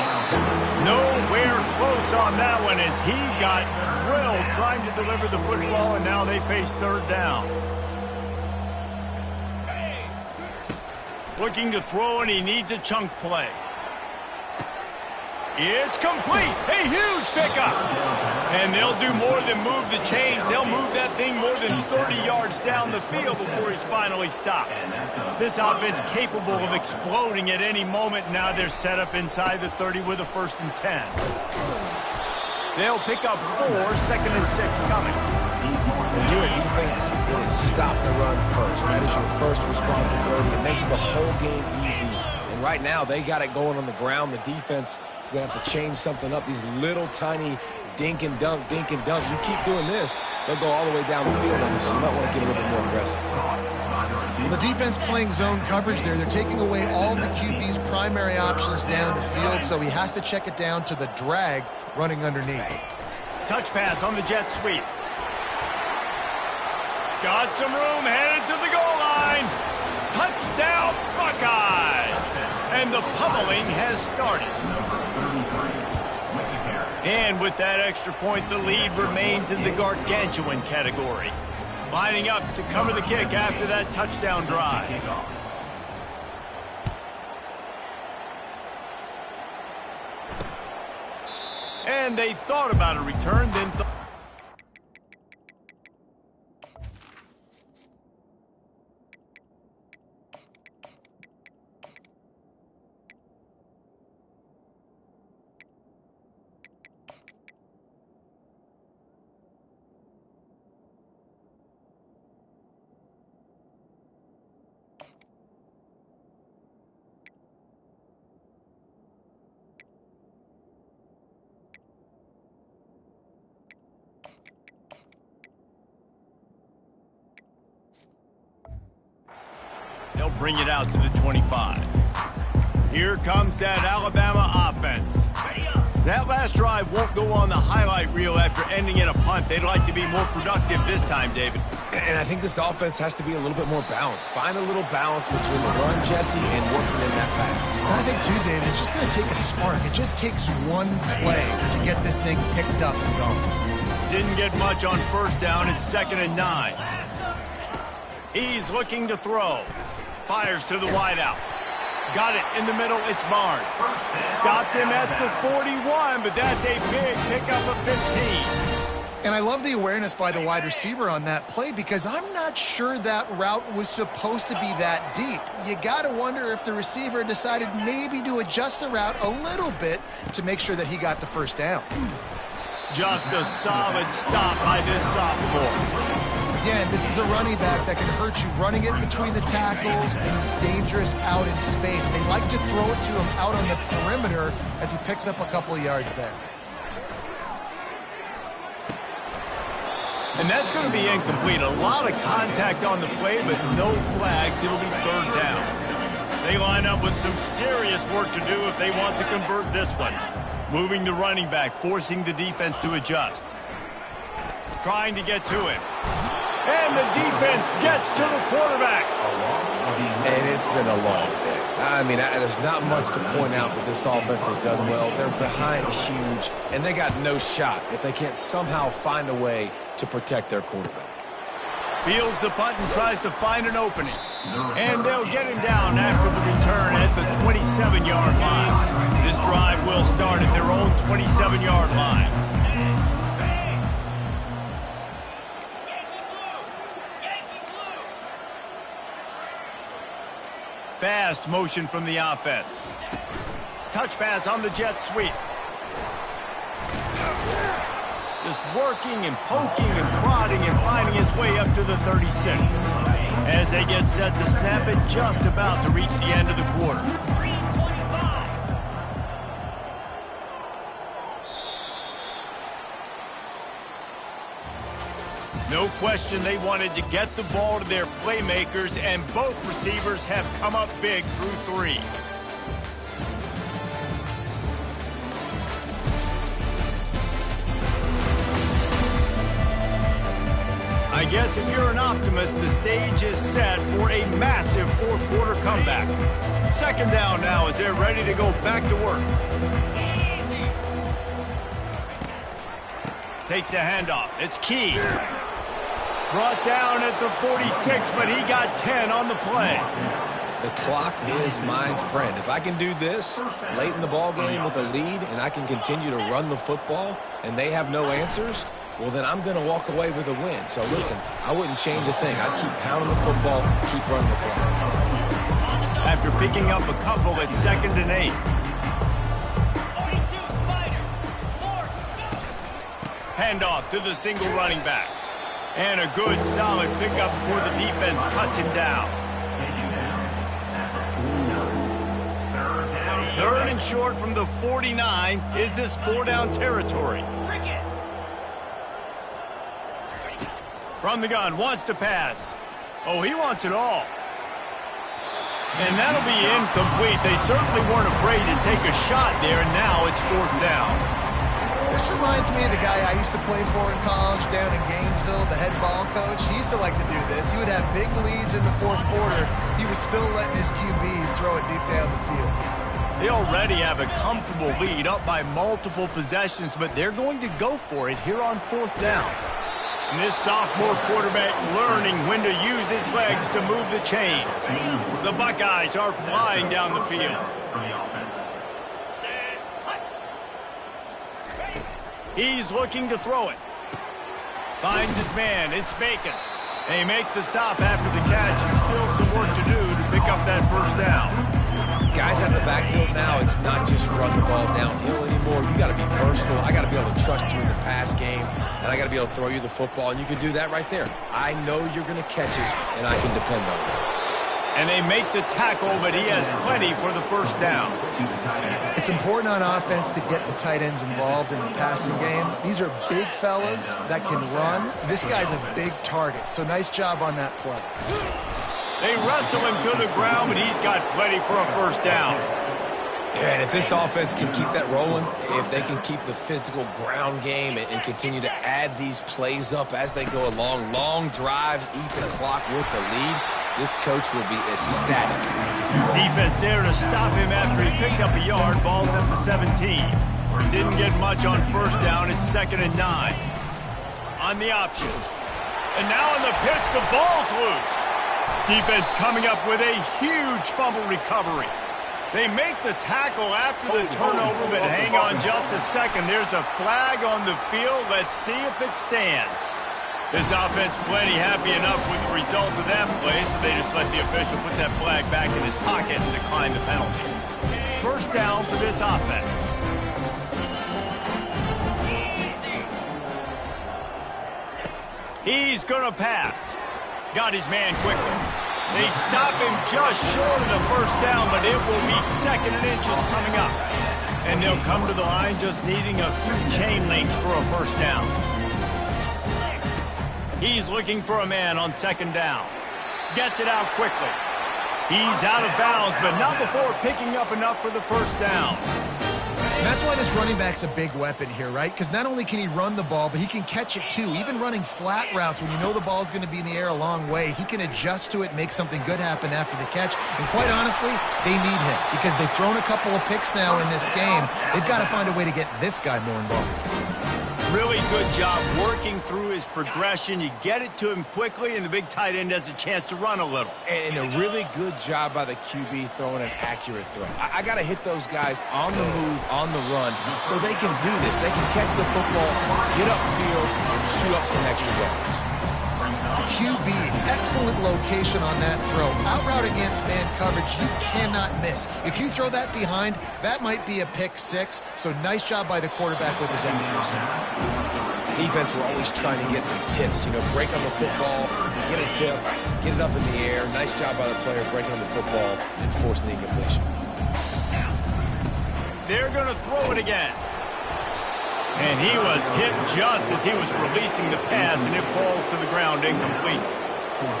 Nowhere close on that one as he got drilled trying to deliver the football, and now they face 3rd down. Looking to throw, and he needs a chunk play. It's complete. A huge pickup. And they'll do more than move the chains. They'll move that thing more than 30 yards down the field before he's finally stopped. This offense capable of exploding at any moment. Now they're set up inside the 30 with a 1st and 10. They'll pick up 4, 2nd and 6 coming. When you're a defense, it is stop the run first. That is your first responsibility. It makes the whole game easy. And right now, they got it going on the ground. The defense is going to have to change something up. These little tiny dink and dunk, dink and dunk. You keep doing this, they'll go all the way down the field on you, so you might want to get a little bit more aggressive. Well, the defense playing zone coverage there. They're taking away all the QB's primary options down the field, so he has to check it down to the drag running underneath. Touch pass on the jet sweep. Got some room, headed to the goal line. Touchdown, Buckeyes! And the pummeling has started. And with that extra point, the lead remains in the gargantuan category. Lining up to cover the kick after that touchdown drive. And they thought about a return, then they'll bring it out to the 25. Here comes that Alabama offense. That last drive won't go on the highlight reel after ending in a punt. They'd like to be more productive this time, David. And I think this offense has to be a little bit more balanced. Find a little balance between the run, Jesse, and working in that pass. And I think, too, David, it's just going to take a spark. It just takes one play to get this thing picked up and going. Didn't get much on first down. It's 2nd and 9. He's looking to throw. Fires to the wideout. Got it in the middle. It's Barnes. Stopped him at the 41, but that's a big pickup of 15. And I love the awareness by the wide receiver on that play because I'm not sure that route was supposed to be that deep. You got to wonder if the receiver decided maybe to adjust the route a little bit to make sure that he got the first down. Just a solid stop by this sophomore. Again, this is a running back that can hurt you running it between the tackles, and he's dangerous out in space. They like to throw it to him out on the perimeter as he picks up a couple of yards there. And that's going to be incomplete. A lot of contact on the play, but no flags. It'll be 3rd down. They line up with some serious work to do if they want to convert this one. Moving the running back, forcing the defense to adjust. Trying to get to him. And the defense gets to the quarterback. And it's been a long day. I mean, there's not much to point out that this offense has done well. They're behind huge, and they got no shot if they can't somehow find a way to protect their quarterback. Fields the punt and tries to find an opening. And they'll get him down after the return at the 27-yard line. This drive will start at their own 27-yard line. Fast motion from the offense. Touch pass on the jet sweep. Just working and poking and prodding and finding his way up to the 36. As they get set to snap it, just about to reach the end of the quarter. No question they wanted to get the ball to their playmakers, and both receivers have come up big through 3. I guess if you're an optimist, the stage is set for a massive 4th quarter comeback. 2nd down now as they're ready to go back to work. Takes the handoff. It's Key. Brought down at the 46, but he got 10 on the play. The clock is my friend. If I can do this late in the ball game with a lead and I can continue to run the football and they have no answers, well, then I'm going to walk away with a win. So, listen, I wouldn't change a thing. I'd keep pounding the football, keep running the clock. After picking up a couple at 2nd and 8. Handoff to the single running back. And a good, solid pickup before the defense cuts him down. 3rd and short from the 49. Is this 4-down territory? From the gun, wants to pass. Oh, he wants it all. And that'll be incomplete. They certainly weren't afraid to take a shot there, and now it's 4th down. This reminds me of the guy I used to play for in college down in Gainesville, the head ball coach. He used to like to do this. He would have big leads in the 4th quarter. He was still letting his QBs throw it deep down the field. They already have a comfortable lead up by multiple possessions, but they're going to go for it here on 4th down. And this sophomore quarterback learning when to use his legs to move the chains. The Buckeyes are flying down the field. He's looking to throw it. Finds his man. It's Bacon. They make the stop after the catch. And still some work to do to pick up that first down. Guys out in the backfield now, it's not just run the ball downhill anymore. You got to be versatile. I got to be able to trust you in the pass game, and I got to be able to throw you the football, and you can do that right there. I know you're going to catch it, and I can depend on it. And they make the tackle, but he has plenty for the first down. It's important on offense to get the tight ends involved in the passing game. These are big fellas that can run. This guy's a big target, so nice job on that play. They wrestle him to the ground, but he's got plenty for a first down. Yeah, and if this offense can keep that rolling, if they can keep the physical ground game and continue to add these plays up as they go along, long drives, eat the clock with the lead, this coach will be ecstatic. Defense there to stop him after he picked up a yard. Ball's at the 17. Didn't get much on first down. It's 2nd and 9. On the option. And now on the pitch, the ball's loose. Defense coming up with a huge fumble recovery. They make the tackle after the turnover, but hang on just a second. There's a flag on the field. Let's see if it stands. This offense plenty happy enough with the result of that play, so they just let the official put that flag back in his pocket and decline the penalty. First down for this offense. He's going to pass. Got his man quickly. They stop him just short of the first down, but it will be 2nd and inches coming up. And they'll come to the line just needing a few chain links for a first down. He's looking for a man on 2nd down. Gets it out quickly. He's out of bounds, but not before picking up enough for the first down. And that's why this running back's a big weapon here, right? Because not only can he run the ball, but he can catch it too. Even running flat routes when you know the ball's going to be in the air a long way, he can adjust to it, make something good happen after the catch. And quite honestly, they need him because they've thrown a couple of picks now in this game. They've got to find a way to get this guy more involved. Really good job working through his progression. You get it to him quickly, and the big tight end has a chance to run a little. And a really good job by the QB throwing an accurate throw. I got to hit those guys on the move, on the run, so they can do this. They can catch the football, get upfield, and chew up some extra yards. QB, excellent location on that throw. Out route against man coverage, you cannot miss. If you throw that behind, that might be a pick six. So nice job by the quarterback with his accuracy. Defense, we're always trying to get some tips. You know, break on the football, get a tip, get it up in the air. Nice job by the player breaking on the football and forcing the incompletion. They're going to throw it again. And he was hit just as he was releasing the pass, and it falls to the ground incomplete.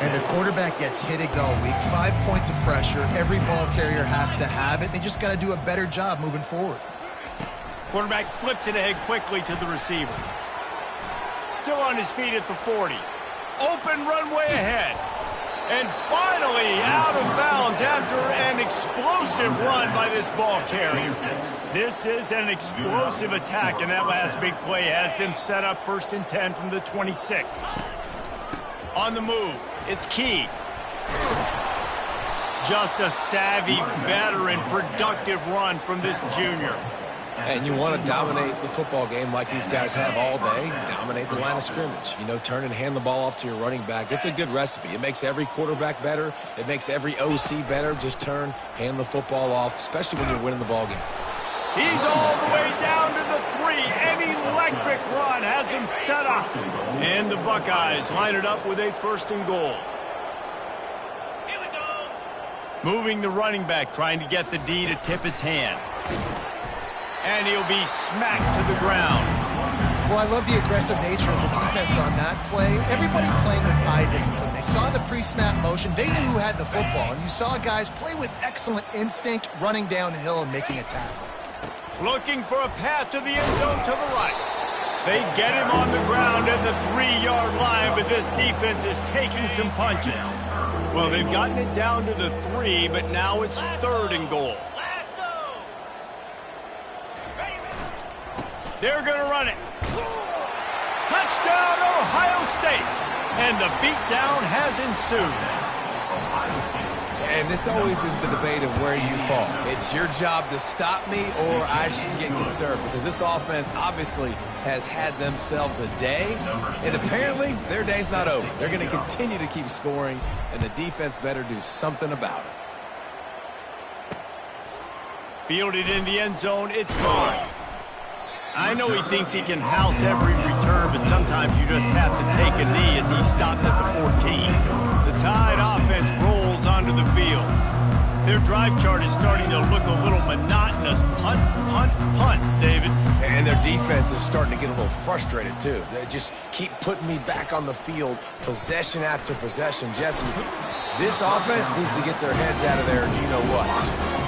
And the quarterback gets hit all week. 5 points of pressure. Every ball carrier has to have it. They just got to do a better job moving forward. Quarterback flips it ahead quickly to the receiver. Still on his feet at the 40. Open runway ahead. And finally out of bounds after an explosive run by this ball carrier. This is an explosive attack, and that last big play has them set up 1st and 10 from the 26. On the move, it's Key. Just a savvy, veteran, productive run from this junior. And you want to dominate the football game like these guys have all day, dominate the line of scrimmage. You know, turn and hand the ball off to your running back. It's a good recipe. It makes every quarterback better. It makes every OC better. Just turn, hand the football off, especially when you're winning the ball game. He's all the way down to the 3. An electric run has him set up. And the Buckeyes line it up with a 1st and goal. Here we go. Moving the running back, trying to get the D to tip its hand. And he'll be smacked to the ground. Well, I love the aggressive nature of the defense on that play. Everybody playing with eye discipline. They saw the pre-snap motion. They knew who had the football. And you saw guys play with excellent instinct, running downhill and making a tackle. Looking for a path to the end zone to the right. They get him on the ground at the 3-yard line, but this defense is taking some punches. Well, they've gotten it down to the 3, but now it's 3rd and goal. They're going to run it. Touchdown, Ohio State. And the beatdown has ensued. And this always is the debate of where you fall. It's your job to stop me or I should get conserved, because this offense obviously has had themselves a day, and apparently their day's not over. They're going to continue to keep scoring, and the defense better do something about it. Fielded in the end zone, it's Barnes. I know he thinks he can house every return, but sometimes you just have to take a knee as he stopped at the 14. The Tide offense rolls onto the field. Their drive chart is starting to look a little monotonous. Punt, punt, punt, David. And their defense is starting to get a little frustrated, too. They just keep putting me back on the field, possession after possession. Jesse, this offense needs to get their heads out of there, you know what.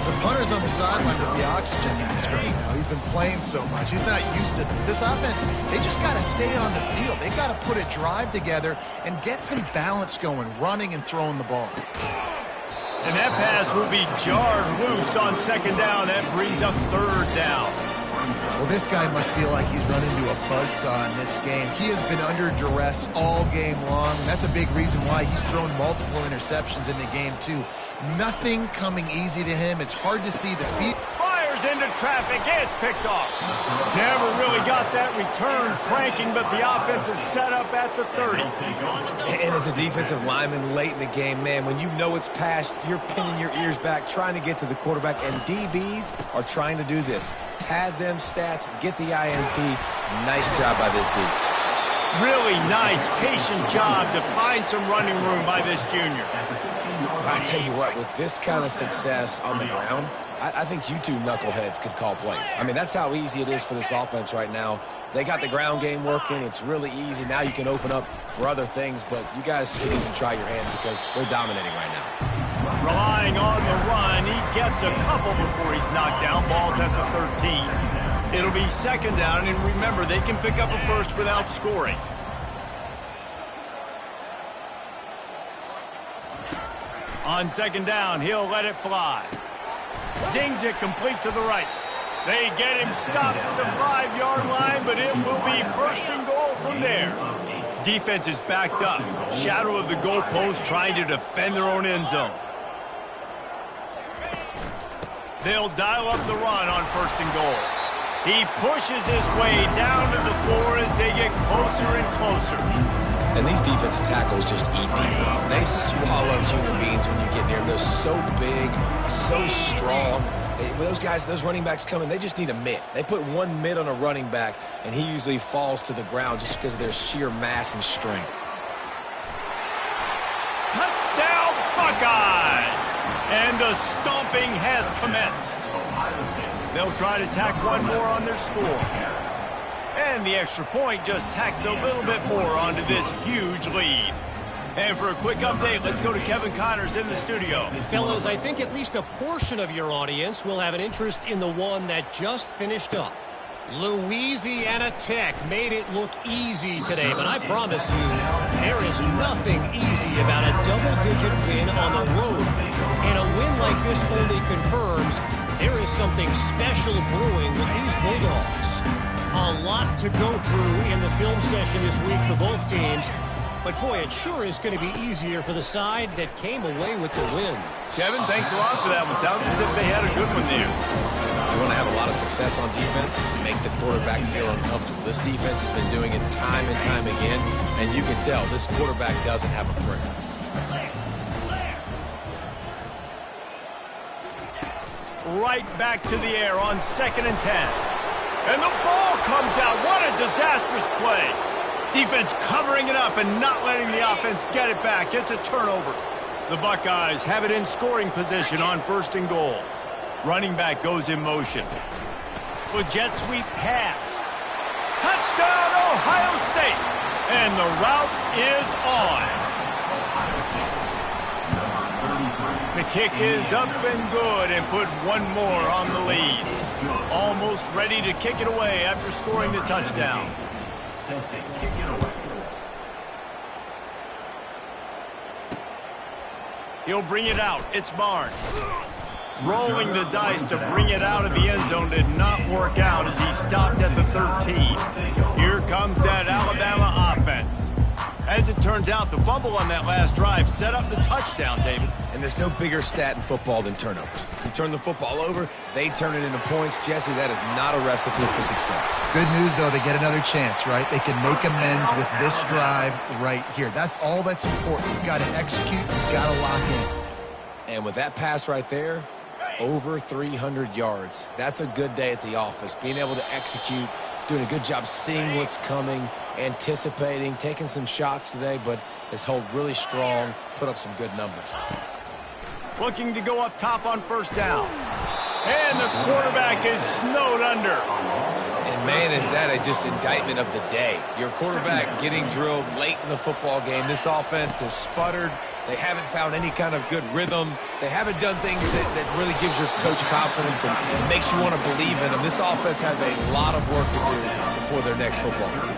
The punter's on the sideline with the oxygen mask right now. He's been playing so much. He's not used to this. This offense, they just got to stay on the field. They got to put a drive together and get some balance going, running and throwing the ball. And that pass will be jarred loose on second down. That brings up third down. Well, this guy must feel like he's run into a buzzsaw in this game. He has been under duress all game long, and that's a big reason why he's thrown multiple interceptions in the game, too. Nothing coming easy to him. It's hard to see the feet. Fires into traffic. It's picked off. Never really got that return cranking, but the offense is set up at the 30. And as a defensive lineman late in the game, man, when you know it's past, you're pinning your ears back, trying to get to the quarterback, and DBs are trying to do this. Pad them stats, get the INT. Nice job by this D. Really nice, patient job to find some running room by this junior. I tell you what, with this kind of success on the ground, I think you two knuckleheads could call plays. I mean, that's how easy it is for this offense right now. They got the ground game working. It's really easy. Now you can open up for other things, but you guys should even try your hand because they're dominating right now. Relying on the run, he gets a couple before he's knocked down. Ball's at the 13. It'll be second down, and remember, they can pick up a first without scoring. On second down, he'll let it fly. Zings it complete to the right. They get him stopped at the 5-yard line, but it will be first and goal from there. Defense is backed up. Shadow of the goalpost trying to defend their own end zone. They'll dial up the run on first and goal. He pushes his way down to the floor as they get closer and closer. And these defensive tackles just eat people. They swallow human beings when you get near them. They're so big, so strong. Those guys, those running backs come in, they just need a mitt. They put one mitt on a running back, and he usually falls to the ground just because of their sheer mass and strength. Touchdown, Buckeyes! And the stomping has commenced. They'll try to tack one more on their score. And the extra point just tacks a little bit more onto this huge lead. And for a quick update, let's go to Kevin Connors in the studio. Fellas, I think at least a portion of your audience will have an interest in the one that just finished up. Louisiana Tech made it look easy today, but I promise you, there is nothing easy about a double-digit win on the road. And a win like this only confirms there is something special brewing with these Bulldogs. A lot to go through in the film session this week for both teams. But, boy, it sure is going to be easier for the side that came away with the win. Kevin, thanks a lot for that one. Sounds as if they had a good one there. You want to have a lot of success on defense, make the quarterback feel uncomfortable. This defense has been doing it time and time again, and you can tell this quarterback doesn't have a prayer. Right back to the air on 2nd and 10. And the ball comes out. What a disastrous play. Defense covering it up and not letting the offense get it back. It's a turnover. The Buckeyes have it in scoring position on first and goal. Running back goes in motion. A jet sweep pass. Touchdown, Ohio State. And the route is on. The kick is up and good and put one more on the lead. Almost ready to kick it away after scoring the touchdown. He'll bring it out. It's Barnes. Rolling the dice to bring it out of the end zone did not work out as he stopped at the 13. Here comes that Alabama offense. As it turns out, the fumble on that last drive set up the touchdown, David. And there's no bigger stat in football than turnovers. You turn the football over, they turn it into points. Jesse, that is not a recipe for success. Good news, though, they get another chance, right? They can make amends with this drive right here. That's all that's important. You've got to execute, you've got to lock in. And with that pass right there, over 300 yards. That's a good day at the office. Being able to execute, doing a good job seeing what's coming, anticipating, taking some shots today, but has held really strong, put up some good numbers. Looking to go up top on first down. And the quarterback is snowed under. And, man, is that just indictment of the day. Your quarterback getting drilled late in the football game. This offense has sputtered. They haven't found any kind of good rhythm. They haven't done things that really gives your coach confidence and makes you want to believe in them. This offense has a lot of work to do before their next football game.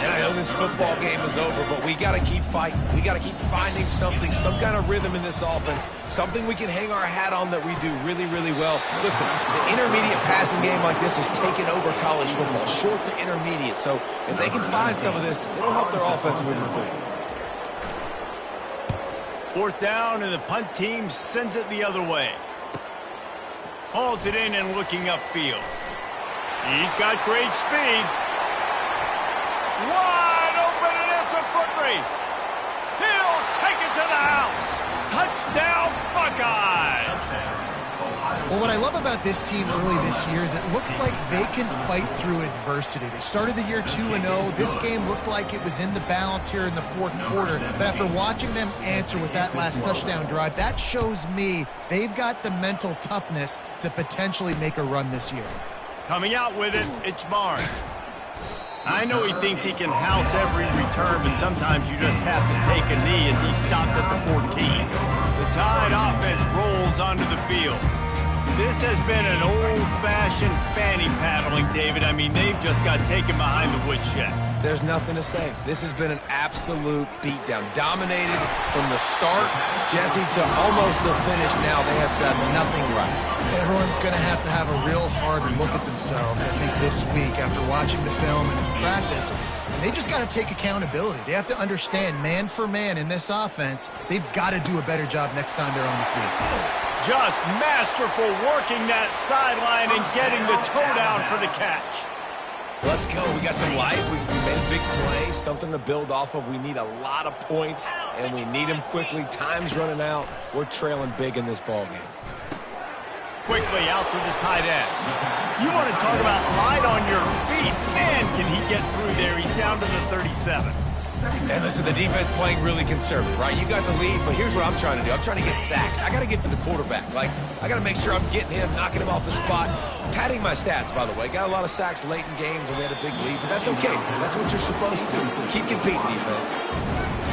And I know this football game is over, but we got to keep fighting. We got to keep finding something, some kind of rhythm in this offense, something we can hang our hat on that we do really, really well. Listen, the intermediate passing game like this has taken over college football, short to intermediate. So if they can find some of this, it'll help their offense moving forward. Fourth down, and the punt team sends it the other way. Hauls it in and looking upfield. He's got great speed. Wide open, and it's a foot race. He'll take it to the house. Touchdown, Buckeyes. Well, what I love about this team early this year is it looks like they can fight through adversity. They started the year 2-0. This game looked like it was in the balance here in the fourth quarter. But after watching them answer with that last touchdown drive, that shows me they've got the mental toughness to potentially make a run this year. Coming out with it, it's Barnes. I know he thinks he can house every return, but sometimes you just have to take a knee as he stopped at the 14. The Tide offense rolls onto the field. This has been an old-fashioned fanny paddling, David. I mean, they've just got taken behind the woodshed. There's nothing to say. This has been an absolute beatdown. Dominated from the start, Jesse, to almost the finish now. They have done nothing right. Everyone's going to have a real hard look at themselves, I think, this week after watching the film and practice. And they just got to take accountability. They have to understand, man for man in this offense, they've got to do a better job next time they're on the field. Just masterful working that sideline and getting the toe down for the catch. Let's go. We got some life. We made a big play, something to build off of. We need a lot of points, and we need them quickly. Time's running out. We're trailing big in this ball game. Quickly out to the tight end. You want to talk about light on your feet. Man, can he get through there. He's down to the 37. And listen, the defense playing really conservative, right? You got the lead, but here's what I'm trying to do. I'm trying to get sacks. I got to get to the quarterback. Like, I got to make sure I'm getting him, knocking him off the spot. Padding my stats, by the way. Got a lot of sacks late in games when we had a big lead, but that's okay. That's what you're supposed to do. Keep competing, defense.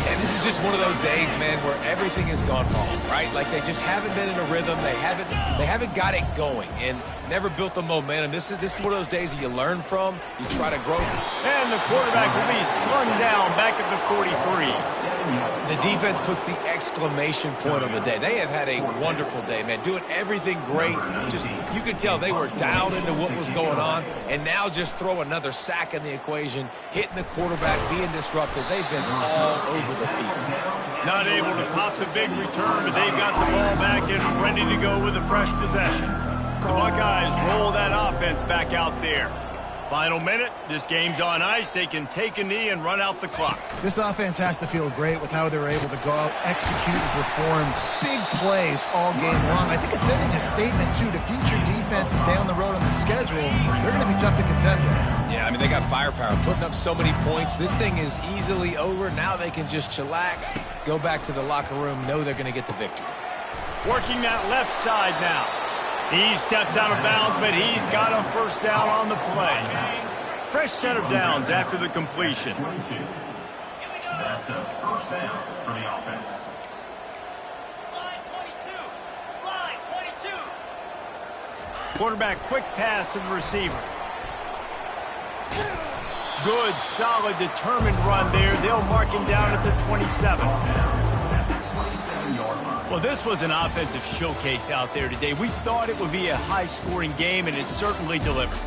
And this is just one of those days, man, where everything has gone wrong, right? Like, they just haven't been in a rhythm. They haven't got it going and never built the momentum. This is one of those days that you learn from. You try to grow. And the quarterback will be slung down back at the 43. The defense puts the exclamation point on the day. They have had a wonderful day, man. Doing everything great. Just, you could tell they were dialed into what was going on. And now just throw another sack in the equation, hitting the quarterback, being disruptive. They've been all over the field. Not able to pop the big return, but they've got the ball back and ready to go with a fresh possession. The Buckeyes roll that offense back out there. Final minute, this game's on ice. They can take a knee and run out the clock. This offense has to feel great with how they were able to go out, execute, and perform big plays all game long. I think it's sending a statement, too, to future defenses down the road on the schedule. They're going to be tough to contend with. Yeah, I mean, they got firepower, putting up so many points. This thing is easily over. Now they can just chillax, go back to the locker room, know they're going to get the victory. Working that left side now. He steps out of bounds, but he's got a first down on the play. Fresh set of downs after the completion. That's a first down for the offense. Slide 22. Slide 22. Quarterback quick pass to the receiver. Good, solid, determined run there. They'll mark him down at the 27. Well, this was an offensive showcase out there today. We thought it would be a high-scoring game, and it certainly delivered.